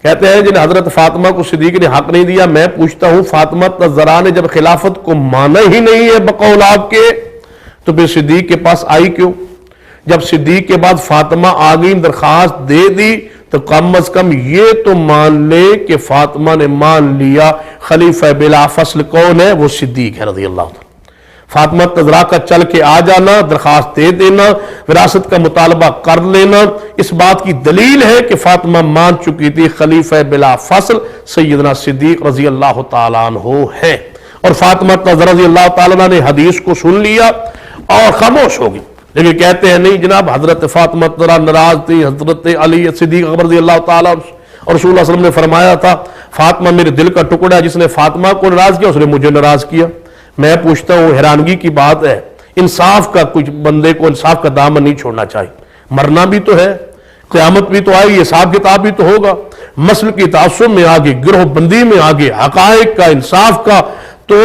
کہتے ہیں جن حضرت فاطمہ کو صدیق نے حق نہیں دیا۔ میں پوچھتا ہوں فاطمہ الزہرا نے جب خلافت کو مانا ہی نہیں ہے بقول آپ کے، تو پھر صدیق کے پاس آئی کیوں؟ جب صدیق کے بعد فاطمہ آگئی درخواست دے دی تو کم از کم یہ تو مان لے کہ فاطمہ نے مان لیا خلیفہ بلا فصل کون ہے؟ وہ صدیق ہے رضی اللہ عنہ۔ فاطمہ الزہرا کا چل کے آ جانا، درخواست دے دینا، وراثت کا مطالبہ کر لینا، اس بات کی دلیل ہے کہ فاطمہ مان چکی تھی خلیفہ بلا فصل سیدنا صدیق رضی اللہ تعالیٰ عنہ ہے۔ اور فاطمہ الزہرا رضی اللہ تعالیٰ عنہ نے حدیث کو سن لیا اور خاموش ہو گئی، لیکن کہتے ہیں نہیں جناب، حضرت فاطمہ الزہرا ناراض تھی، حضرت علی صدیق اکبر رضی اللہ تعالیٰ، اور رسول اللہ صلی اللہ علیہ وسلم نے فرمایا تھا فاطمہ میرے دل کا ٹکڑا ہے، جس نے فاطمہ کو ناراض کیا اس نے مجھے ناراض کیا۔ میں پوچھتا ہوں، حیرانگی کی بات ہے انصاف کا کچھ بندے کو انصاف کا دامن نہیں چھوڑنا چاہیے. مرنا بھی تو ہے, قیامت بھی تو آئی, یہ حساب کتاب بھی تو ہوگا. مسلک کی تعصب میں آگے, گروہ بندی میں آگے, حقائق کا, انصاف کا تو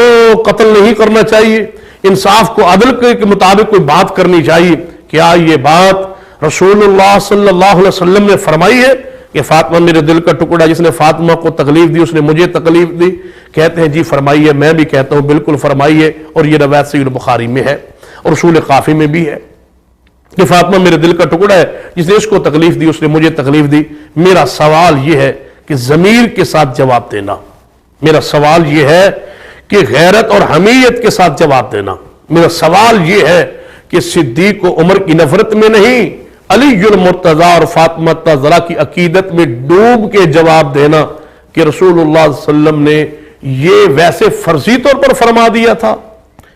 قتل نہیں کرنا چاہیے. انصاف کو عدل کے مطابق کوئی بات کرنی چاہیے. کیا یہ بات رسول اللہ صلی اللہ علیہ وسلم نے فرمائی ہے کہ فاطمہ میرے دل کا ٹکڑا, جس نے فاطمہ کو تکلیف دی اس نے مجھے تکلیف دی؟ کہتے ہیں جی فرمائی ہے. میں بھی کہتا ہوں بالکل فرمائی ہے, اور یہ روایت صحیح بخاری میں ہے اور اصول کافی میں بھی ہے کہ فاطمہ میرے دل کا ٹکڑا ہے, جس نے اس کو تکلیف دی اس نے مجھے تکلیف دی. میرا سوال یہ ہے کہ ضمیر کے ساتھ جواب دینا. میرا سوال یہ ہے کہ غیرت اور حمیت کے ساتھ جواب دینا. میرا سوال یہ ہے کہ صدیق و عمر کی نفرت میں نہیں, علی المرتضیٰ اور فاطمہ الزہرا کی عقیدت میں ڈوب کے جواب دینا کہ رسول اللہ صلی اللہ علیہ وسلم نے یہ ویسے فرضی طور پر فرما دیا تھا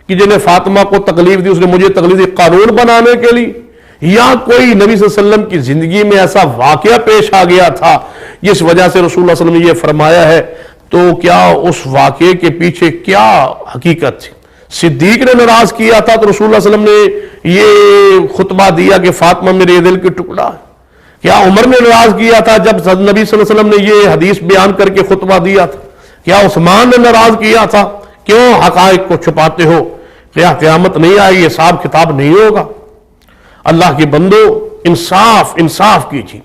کہ جنہیں فاطمہ کو تکلیف دی اس نے مجھے تکلیف دی قانون بنانے کے لیے, یا کوئی نبی صلی اللہ علیہ وسلم کی زندگی میں ایسا واقعہ پیش آ گیا تھا جس وجہ سے رسول اللہ صلی اللہ علیہ وسلم نے یہ فرمایا ہے. تو کیا اس واقعے کے پیچھے کیا حقیقت تھی؟ صدیق نے ناراض کیا تھا تو رسول اللہ صلی اللہ علیہ وسلم نے یہ خطبہ دیا کہ فاطمہ میرے دل کی ٹکڑا ہے؟ کیا عمر نے ناراض کیا تھا جب نبی صلی اللہ علیہ وسلم نے یہ حدیث بیان کر کے خطبہ دیا تھا؟ کیا عثمان نے ناراض کیا تھا؟ کیوں حقائق کو چھپاتے ہو؟ کیا قیامت نہیں آئی, حساب کتاب نہیں ہوگا؟ اللہ کے بندو, انصاف کیجیے,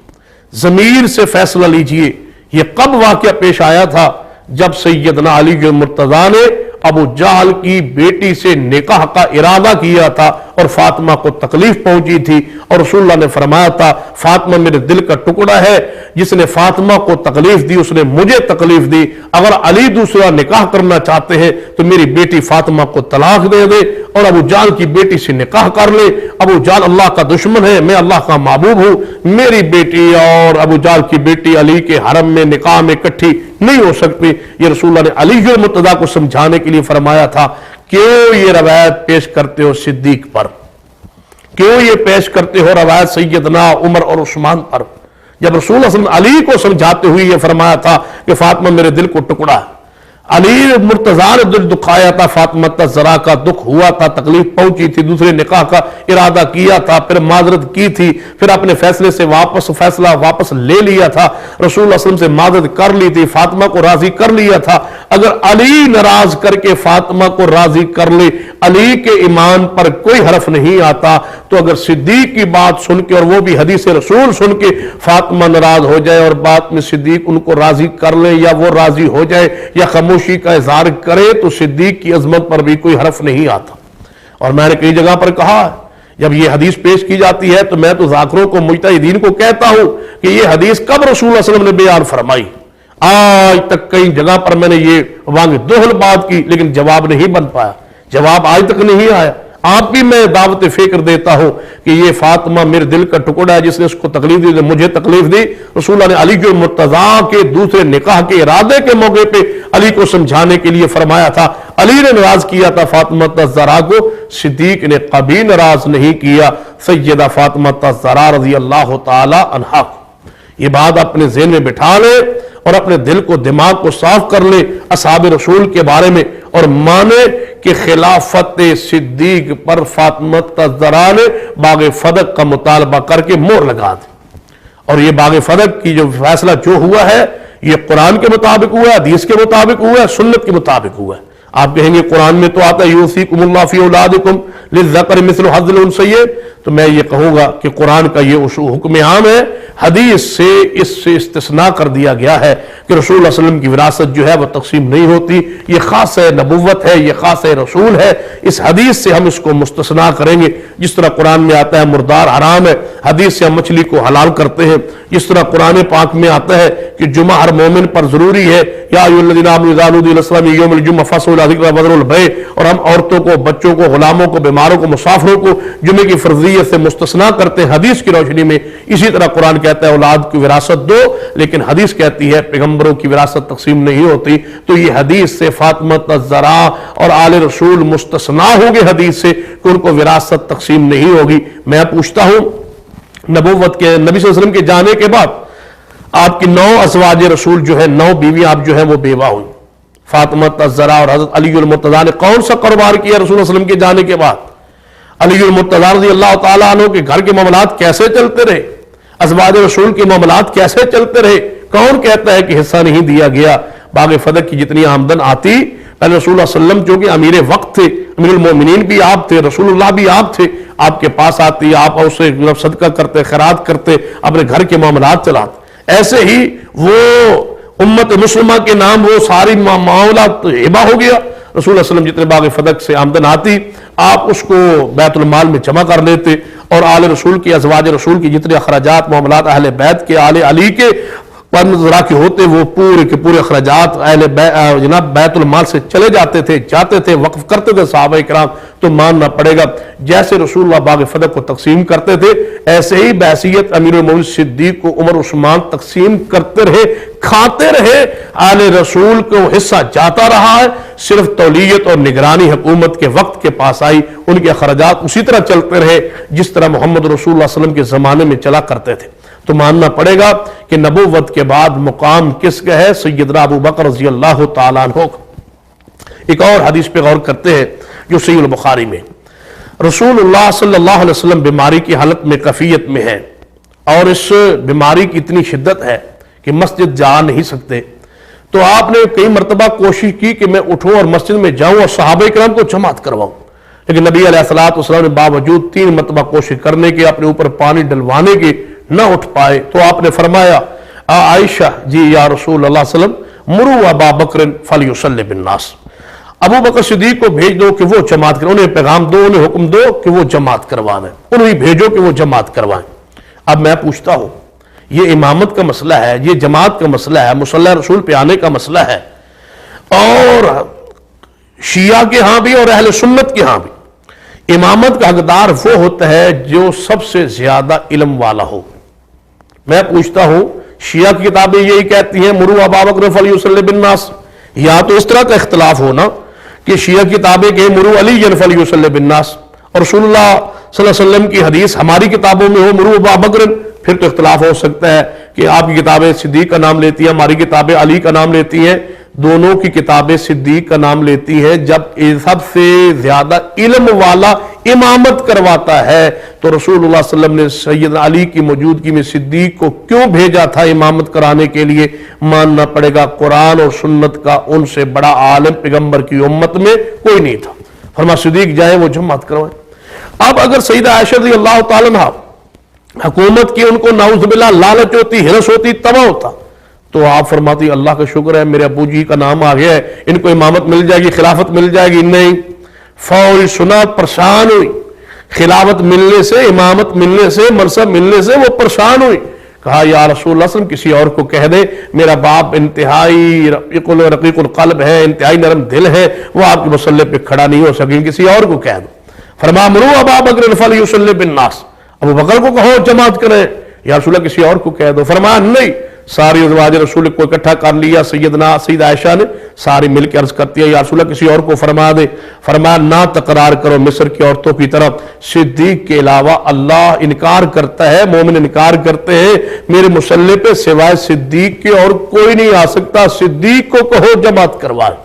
ضمیر سے فیصلہ لیجئے. یہ کب واقعہ پیش آیا تھا؟ جب سیدنا علی المرتضیٰ نے ابو جہل کی بیٹی سے نکاح کا ارادہ کیا تھا اور فاطمہ کو تکلیف پہنچی تھی, اور رسول اللہ نے فرمایا تھا فاطمہ میرے دل کا ٹکڑا ہے, جس نے فاطمہ کو تکلیف دی اس نے مجھے تکلیف دی. اگر علی دوسرا نکاح کرنا چاہتے ہیں تو میری بیٹی فاطمہ کو طلاق دے دے اور ابو جہل کی بیٹی سے نکاح کر لے. ابو جہل اللہ کا دشمن ہے, میں اللہ کا محبوب ہوں. میری بیٹی اور ابو جہل کی بیٹی علی کے حرم میں نکاح میں اکٹھی نہیں ہو سکتی. یہ رسول اللہ نے علی المرتضیٰ کو سمجھانے کے لیے فرمایا تھا. کیوں یہ روایت پیش کرتے ہو صدیق پر؟ کیوں یہ پیش کرتے ہو روایت سیدنا عمر اور عثمان پر؟ جب رسول اللہ صلی اللہ علیہ وسلم علی کو سمجھاتے ہوئے یہ فرمایا تھا کہ فاطمہ میرے دل کو ٹکڑا ہے. علی مرتضیٰ نے دل دکھایا تھا, فاطمہ الزہرا کا دکھ ہوا تھا, تکلیف پہنچی تھی, دوسرے نکاح کا ارادہ کیا تھا, پھر معذرت کی تھی, پھر اپنے فیصلے سے فیصلہ واپس لے لیا تھا, رسول اللہ صلی اللہ علیہ وسلم سے معذرت کر لی تھی, فاطمہ کو راضی کر لیا تھا. اگر علی ناراض کر کے فاطمہ کو راضی کر لے, علی کے ایمان پر کوئی حرف نہیں آتا, تو اگر صدیق کی بات سن کے اور وہ بھی حدیث رسول سن کے فاطمہ ناراض ہو جائے اور بات میں صدیق ان کو راضی کر لے یا وہ راضی ہو جائے یا خاموشی کا اظہار کرے, تو صدیق کی عظمت پر بھی کوئی حرف نہیں آتا. اور میں نے کئی جگہ پر کہا جب یہ حدیث پیش کی جاتی ہے تو میں تو ذاکروں کو, مجتہدین کو کہتا ہوں کہ یہ حدیث کب رسول اللہ صلی اللہ علیہ وسلم نے بیان فرمائی؟ آج تک کئی جگہ پر میں نے یہ وانگ دوہل بات کی لیکن جواب نہیں بن پایا, جواب آج تک نہیں آیا. آپ بھی میں دعوت فکر دیتا ہوں کہ یہ فاطمہ میرے دل کا ٹکڑا ہے, جس نے اس کو تکلیف دی مجھے تکلیف دی. رسول اللہ نے علی کے مرتضیٰ کے دوسرے نکاح کے ارادے کے موقع پہ علی کو سمجھانے کے لیے فرمایا تھا. علی نے ناراض کیا تھا فاطمہ الزہرا کو, صدیق نے کبھی ناراض نہیں کیا سیدہ فاطمہ الزہرا رضی اللہ تعالی عنہا کو. یہ بات اپنے ذہن میں بٹھا لے اور اپنے دل کو, دماغ کو صاف کر لے اصحاب رسول کے بارے میں, اور مانے کہ خلافت صدیق پر فاطمہ الزہرا نے باغ فدق کا مطالبہ کر کے مہر لگا دی. اور یہ باغ فدق کی جو فیصلہ جو ہوا ہے یہ قرآن کے مطابق ہوا ہے, حدیث کے مطابق ہوا ہے, سنت کے مطابق ہوا ہے. آپ کہیں گے قرآن میں تو آتا ہے یوصیکم اللہ فی اولادکم للذکر مثل حظ الانثیین, تو میں یہ کہوں گا کہ قرآن کا یہ حکم عام ہے, حدیث سے اس سے استثناء کر دیا گیا ہے کہ رسول اللہ صلی اللہ علیہ وسلم کی وراثت جو ہے وہ تقسیم نہیں ہوتی. یہ خاص نبوت ہے, یہ خاص رسول ہے, اس حدیث سے ہم اس کو مستثنیٰ کریں گے. جس طرح قرآن میں آتا ہے مردار حرام ہے, حدیث سے ہم مچھلی کو حلال کرتے ہیں. جس طرح قرآن پاک میں آتا ہے کہ جمعہ ہر مومن پر ضروری ہے, یا ایھا الذین آمنوا اذا نودی للصلاۃ من یوم الجمعہ فاسعوا الی ذکر اللہ وذروا البیع, اور ہم عورتوں کو, بچوں کو, غلاموں کو, بیماروں کو, مسافروں کو جمعے کی فرضیت سے مستثنیٰ کرتے ہیں حدیث کی روشنی میں. اسی طرح قرآن کہتا ہے اولاد کی وراثت دو, لیکن حدیث کہتی ہے پیغمبروں کی وراثت تقسیم نہیں ہوتی. تو یہ حدیث سے فاطمہ الزہرا اور آل رسول مستثنیٰ ہوں گے حدیث سے کہ ان کو وراثت تقسیم نہیں ہوگی. میں پوچھتا ہوں, نبوت کے نبی صلی اللہ علیہ وسلم کے جانے کے بعد آپ کی 9 ازواج رسول جو ہے, 9 بیوی آپ جو ہیں وہ بیوہ ہوئی. فاطمہ الزہرا اور حضرت علی المرتضیٰ نے کون سا کاروبار کیا رسول اللہ صلی اللہ علیہ وسلم کے جانے کے بعد؟ علی المرتضیٰ رضی اللہ تعالیٰ عنہ کے گھر کے معاملات کیسے چلتے رہے، ازواج رسول کے معاملات کیسے چلتے رہے. کون کہتا ہے کہ حصہ نہیں دیا گیا؟ باغ فتح کی جتنی آمدن آتی، پہلے رسول اللہ صلی اللہ علیہ وسلم چونکہ امیر وقت تھے، امیر المومنین بھی آپ تھے، رسول اللہ بھی آپ تھے، آپ کے پاس آتی، آپ اس سے صدقہ کرتے، خیرات کرتے، اپنے گھر کے معاملات چلاتے. ایسے ہی وہ امت مسلمہ کے نام وہ ساری معاملات ہبہ ہو گیا. رسول اللہ صلی اللہ علیہ وسلم جتنے باغ فتح سے آمدن آتی آپ اس کو بیت المال میں جمع کر لیتے، اور آل رسول کی، ازواج رسول کی جتنے اخراجات معاملات اہل بیت کے، آل علی کے ذرا کے ہوتے، وہ پورے کے پورے اخراجات اہل جناب بیت المال سے چلے جاتے تھے، وقف کرتے تھے صحابہ کرام. تو ماننا پڑے گا جیسے رسول اللہ باغ فتح کو تقسیم کرتے تھے، ایسے ہی بحیثیت امیر المومنین صدیق کو عمر عثمان تقسیم کرتے رہے، کھاتے رہے. آل رسول کو حصہ جاتا رہا ہے، صرف تولیت اور نگرانی حکومت کے وقت کے پاس آئی، ان کے اخراجات اسی طرح چلتے رہے جس طرح محمد رسول اللہ صلی اللہ علیہ وسلم کے زمانے میں چلا کرتے تھے. تو ماننا پڑے گا کہ نبوت کے بعد مقام کس کا ہے؟ سیدنا ابو بکر رضی اللہ تعالیٰ عنہ. ایک اور حدیث پہ غور کرتے ہیں جو صحیح البخاری میں، رسول اللہ صلی اللہ علیہ وسلم بیماری کی حالت میں کفیت میں ہے، اور اس بیماری کی اتنی شدت ہے کہ مسجد جا نہیں سکتے. تو آپ نے کئی مرتبہ کوشش کی کہ میں اٹھوں اور مسجد میں جاؤں اور صحابہ کرام کو جماعت کرواؤں، لیکن نبی علیہ الصلوۃ والسلام نے باوجود 3 مرتبہ کوشش کرنے کے، اپنے اوپر پانی ڈلوانے کے، نہ اٹھ پائے. تو آپ نے فرمایا عائشہ جی یا رسول اللہ صلی اللہ علیہ وسلم مروا ابا بکر فلیصلی بالناس، ابو بکر صدیق کو بھیج دو کہ وہ جماعت کریں، انہیں پیغام دو، انہیں حکم دو کہ وہ جماعت کروائیں، انہیں بھیجو کہ وہ جماعت کروائیں. اب میں پوچھتا ہوں، یہ امامت کا مسئلہ ہے، یہ جماعت کا مسئلہ ہے، مصلی رسول پہ آنے کا مسئلہ ہے، اور شیعہ کے ہاں بھی اور اہل سنت کے ہاں بھی امامت کا حقدار وہ ہوتا ہے جو سب سے زیادہ علم والا ہو. میں پوچھتا ہوں، شیعہ کی کتابیں یہی کہتی ہیں مروا ابا بکر فلیصلی بالناس، یا تو اس طرح کا اختلاف ہونا کہ شیعہ کی کتابیں کہ مروا علی فلیصلی بالناس، اور رسول اللہ صلی اللہ علیہ وسلم کی حدیث ہماری کتابوں میں ہو مروا ابا بکر. پھر تو اختلاف ہو سکتا ہے کہ آپ کی کتابیں صدیق کا نام لیتی ہیں، ہماری کتابیں علی کا نام لیتی ہیں. دونوں کی کتابیں صدیق کا نام لیتی ہیں. جب سب سے زیادہ علم والا امامت کرواتا ہے تو رسول اللہ صلی اللہ علیہ وسلم نے سیدنا علی کی موجودگی میں صدیق کو کیوں بھیجا تھا امامت کرانے کے لیے؟ ماننا پڑے گا قرآن اور سنت کا ان سے بڑا عالم پیغمبر کی امت میں کوئی نہیں تھا. فرما صدیق جائیں وہ جماعت کروائیں. اب اگر سیدہ عائشہ رضی اللہ تعالیٰ عنہ حکومت کی ان کو نعوذ باللہ لالچ ہوتی، ہرس ہوتی، تباہ ہوتا، تو آپ فرماتی اللہ کا شکر ہے میرے ابو جی کا نام آ گیا ہے، ان کو امامت مل جائے گی، خلافت مل جائے گی. نہیں، فوری سنا، پریشان ہوئی. خلافت ملنے سے، امامت ملنے سے، منصب ملنے سے وہ پریشان ہوئی. کہا یا رسول اللہ صلی اللہ علیہ وسلم کسی اور کو کہہ دے، میرا باپ انتہائی رقیق القلب ہے، انتہائی نرم دل ہے، وہ آپ کے مسلح پہ کھڑا نہیں ہو سکیں، کسی اور کو کہہ دو. فرما مروا ابا بکر فلیصلی بالناس، ابو بکر کو کہو جماعت کریں. یا رسول اللہ کسی اور کو کہہ دو. فرمایا نہیں، ساری ازواج رسول کو اکٹھا کر لیا. سیدہ عائشہ نے ساری مل کے عرض کرتی ہے یا رسول اللہ کسی اور کو فرما دے. فرمایا نہ تقرار کرو مصر کی عورتوں کی طرف، صدیق کے علاوہ اللہ انکار کرتا ہے، مومن انکار کرتے ہیں، میرے مسلح پہ سوائے صدیق کے اور کوئی نہیں آ سکتا. صدیق کو کہو جماعت کروائے.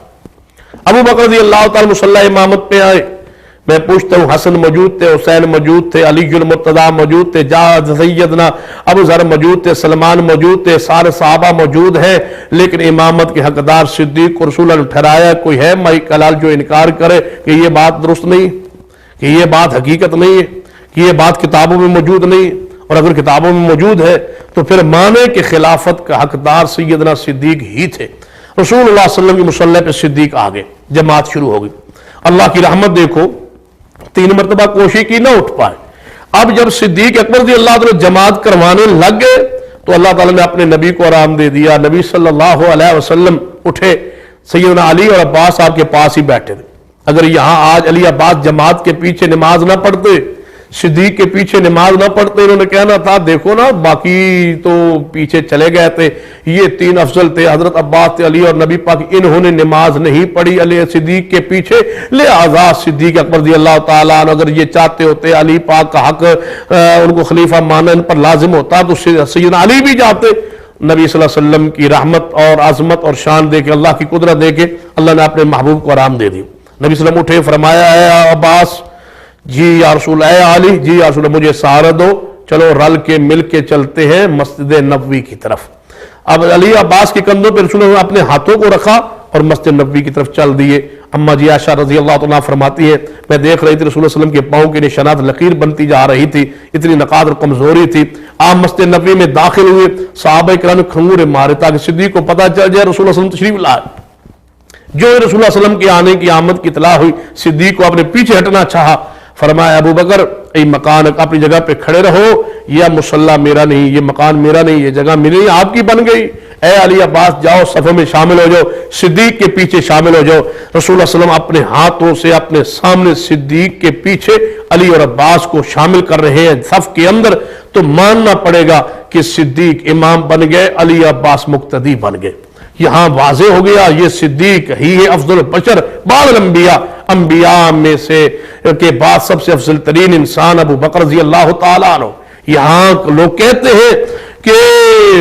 ابو بکر رضی اللہ تعالی مصلی امامت پہ آئے. میں پوچھتا ہوں، حسن موجود تھے، حسین موجود تھے، علی المرتضیٰ موجود تھے، سیدنا ابو ذر موجود تھے، سلمان موجود تھے، سارے صحابہ موجود ہیں، لیکن امامت کے حقدار صدیق کو رسول اللہ نے ٹھہرایا. کوئی ہے مائی کلال جو انکار کرے کہ یہ بات درست نہیں، کہ یہ بات حقیقت نہیں ہے، کہ یہ بات کتابوں میں موجود نہیں؟ اور اگر کتابوں میں موجود ہے تو پھر مانے کہ خلافت کا حقدار سیدنا صدیق ہی تھے. رسول اللہ صلی اللہ علیہ وسلم کی مصلی پہ صدیق آگے، جماعت شروع ہو گئی. اللہ کی رحمت دیکھو، 3 مرتبہ کوشش کی، نہ اٹھ پائے. اب جب صدیق اکبر رضی اللہ عنہ جماعت کروانے لگ گئے تو اللہ تعالیٰ نے اپنے نبی کو آرام دے دیا. نبی صلی اللہ علیہ وسلم اٹھے، سیدنا علی اور عباس آپ کے پاس ہی بیٹھے تھے. اگر یہاں آج علی عباس جماعت کے پیچھے نماز نہ پڑھتے، صدیق کے پیچھے نماز نہ پڑھتے، انہوں نے کہنا تھا دیکھو نا باقی تو پیچھے چلے گئے تھے، یہ 3 افضل تھے، حضرت عباس تھے، علی اور نبی پاک، انہوں نے نماز نہیں پڑھی علی صدیق کے پیچھے، لہذا صدیق اکبر رضی اللہ تعالیٰ عنہ اگر یہ چاہتے ہوتے علی پاک کا حق ان کو خلیفہ مانا ان پر لازم ہوتا تو سیدنا علی بھی جاتے. نبی صلی اللہ علیہ وسلم کی رحمت اور عظمت اور شان دے کے، اللہ کی قدرت دے کے اللہ نے اپنے محبوب کو آرام دے دی. نبی صلی اللہ علیہ وسلم اٹھے، فرمایا ہے عباس جی یا رسول، اے علی، جی یا رسول مجھے سہارا دو، چلو رل کے مل کے چلتے ہیں مسجد نبوی کی طرف۔ اب علی عباس کے کندھوں پہ رسول اللہ نے اپنے ہاتھوں کو رکھا اور مسجد نبوی کی طرف چل دیے۔ اما جی عائشہ رضی اللہ عنہا فرماتی ہے میں دیکھ رہی تھی رسول اللہ علیہ وسلم کے پاؤں کے نشانات لکیر بنتی جا رہی تھی، اتنی نقاد اور کمزوری تھی۔ آپ مسجد نبوی میں داخل ہوئے، صحابہ کرام نے کھنگورے مارے تاکہ صدیق کو پتہ چل جائے رسول اللہ علیہ وسلم تشریف لائے۔ جو رسول اللہ علیہ وسلم کے آنے کی آمد کی اطلاع ہوئی، صدیق کو اپنے پیچھے ہٹنا چاہا۔ فرمایا ابو بکر ای مکان اپنی جگہ پہ کھڑے رہو، یہ مصلی میرا نہیں، یہ مکان میرا نہیں، یہ جگہ میری نہیں، آپ کی بن گئی۔ اے علی عباس جاؤ صفوں میں شامل ہو جاؤ، صدیق کے پیچھے شامل ہو جاؤ۔ رسول اللہ صلی اللہ علیہ وسلم اپنے ہاتھوں سے اپنے سامنے صدیق کے پیچھے علی اور عباس کو شامل کر رہے ہیں صف کے اندر، تو ماننا پڑے گا کہ صدیق امام بن گئے، علی عباس مقتدی بن گئے۔ یہاں واضح ہو گیا یہ صدیق ہی ہے افضل البشر بعد الانبیاء، انبیاء میں سے کے بعد سب سے افضل ترین انسان ابو بکر رضی اللہ تعالیٰ عنہ۔ یہاں لوگ کہتے ہیں کہ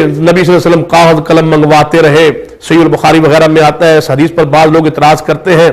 نبی صلی اللہ علیہ وسلم کاغذ قلم منگواتے رہے، صحیح البخاری وغیرہ میں آتا ہے، اس حدیث پر بعض لوگ اعتراض کرتے ہیں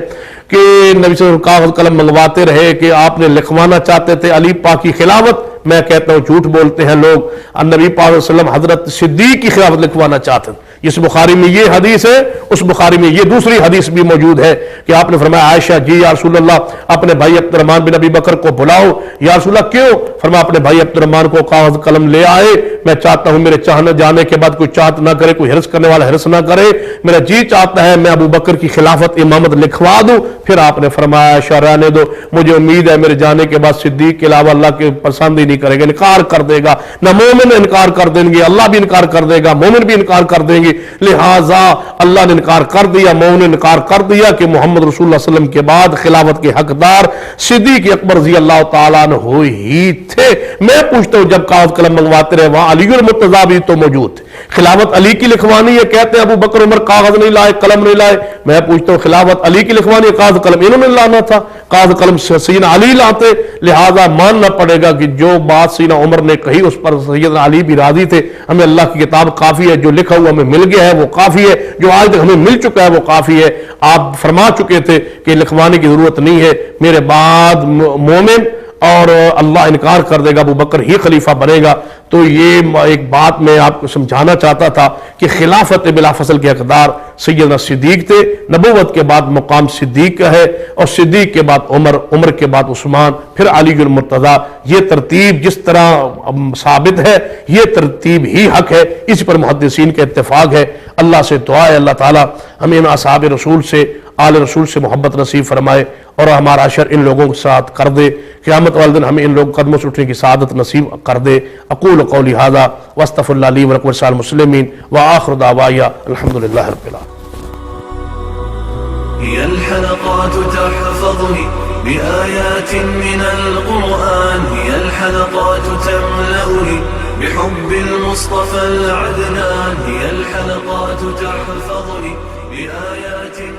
کہ نبی صلی اللہ علیہ وسلم کاغذ قلم منگواتے رہے کہ آپ نے لکھوانا چاہتے تھے علی پاک کی خلافت۔ میں کہتا ہوں جھوٹ بولتے ہیں لوگ، نبی پاک صلی اللہ علیہ وسلم حضرت صدیق کی خلافت لکھوانا چاہتے ہیں۔ اس بخاری میں یہ حدیث ہے، اس بخاری میں یہ دوسری حدیث بھی موجود ہے کہ آپ نے فرمایا عائشہ جی یا رسول اللہ اپنے بھائی عبد الرحمن بن ابی بکر کو بلاؤ۔ یا رسول اللہ کیوں؟ فرمایا اپنے بھائی عبد الرحمن کو کاغذ قلم لے آئے، میں چاہتا ہوں میرے چاہنے جانے کے بعد کوئی چاہت نہ کرے، کوئی حرص کرنے والا حرص نہ کرے، میرا جی چاہتا ہے میں ابو بکر کی خلافت امامت لکھوا دوں۔ پھر آپ نے فرمایا عائشہ رہنے دو، مجھے امید ہے میرے جانے کے بعد صدیق کے علاوہ اللہ کے پسند ہی نہیں کرے گا، انکار کر دے گا، نہ مومن انکار کر دیں گے، اللہ بھی انکار کر دے گا، مومن بھی انکار کر دیں گے، لہٰذا اللہ نے انکار کر دیا، مومن نے انکار کر دیا کہ محمد رسول اللہ صلی اللہ علیہ وسلم کے بعد خلافت کے حقدار صدیق اکبر رضی اللہ تعالیٰ عنہ ہی تھے۔ میں پوچھتا ہوں جب کاغذ قلم منگواتے رہے وہاں علی المرتضیٰ بھی تو موجود تھے، خلافت علی کی لکھوانی ہے، کہتے ہیں ابو بکر عمر کاغذ نہیں لائے، قلم نہیں لائے۔ میں پوچھتا ہوں خلافت علی کی لکھوانی ہے، کاغذ قلم انہوں نے لانا تھا، کاغذ قلم سیدنا علی لاتے، لہذا ماننا پڑے گا کہ جو بات سیدنا عمر نے کہی اس پر سیدنا علی بھی راضی تھے۔ ہمیں اللہ کی کتاب کافی ہے، جو لکھا ہوا ہمیں مل گیا ہے وہ کافی ہے، جو آج تک ہمیں مل چکا ہے وہ کافی ہے۔ آپ فرما چکے تھے کہ لکھوانے کی ضرورت نہیں ہے، میرے بعد مومن اور اللہ انکار کر دے گا، ابو بکر ہی خلیفہ بنے گا۔ تو یہ ایک بات میں آپ کو سمجھانا چاہتا تھا کہ خلافت بلا فصل کے حقدار سیدنا صدیق تھے، نبوت کے بعد مقام صدیق کا ہے، اور صدیق کے بعد عمر، عمر کے بعد عثمان، پھر علی المرتضیٰ۔ یہ ترتیب جس طرح ثابت ہے یہ ترتیب ہی حق ہے، اس پر محدثین کا اتفاق ہے۔ اللہ سے دعا ہے اللہ تعالیٰ ہمیں ان اصحاب رسول سے، آل رسول سے محبت نصیب فرمائے اور ہمارا عشر ان لوگوں کے ساتھ کر دے، قیامت والے دن ہمیں ان لوگ قدموں سے اٹھنے کی سعادت نصیب کر دے۔ اقول قولی ھذا واستغفر اللہ لی ولکم ولسائر المسلمین وآخر دعوایا الحمدللہ رب العالمین۔ هي الحلقات تحفظني بآيات من القرآن، هي الحلقات تملأني بحب المصطفى العدنان، هي الحلقات تحفظني بآيات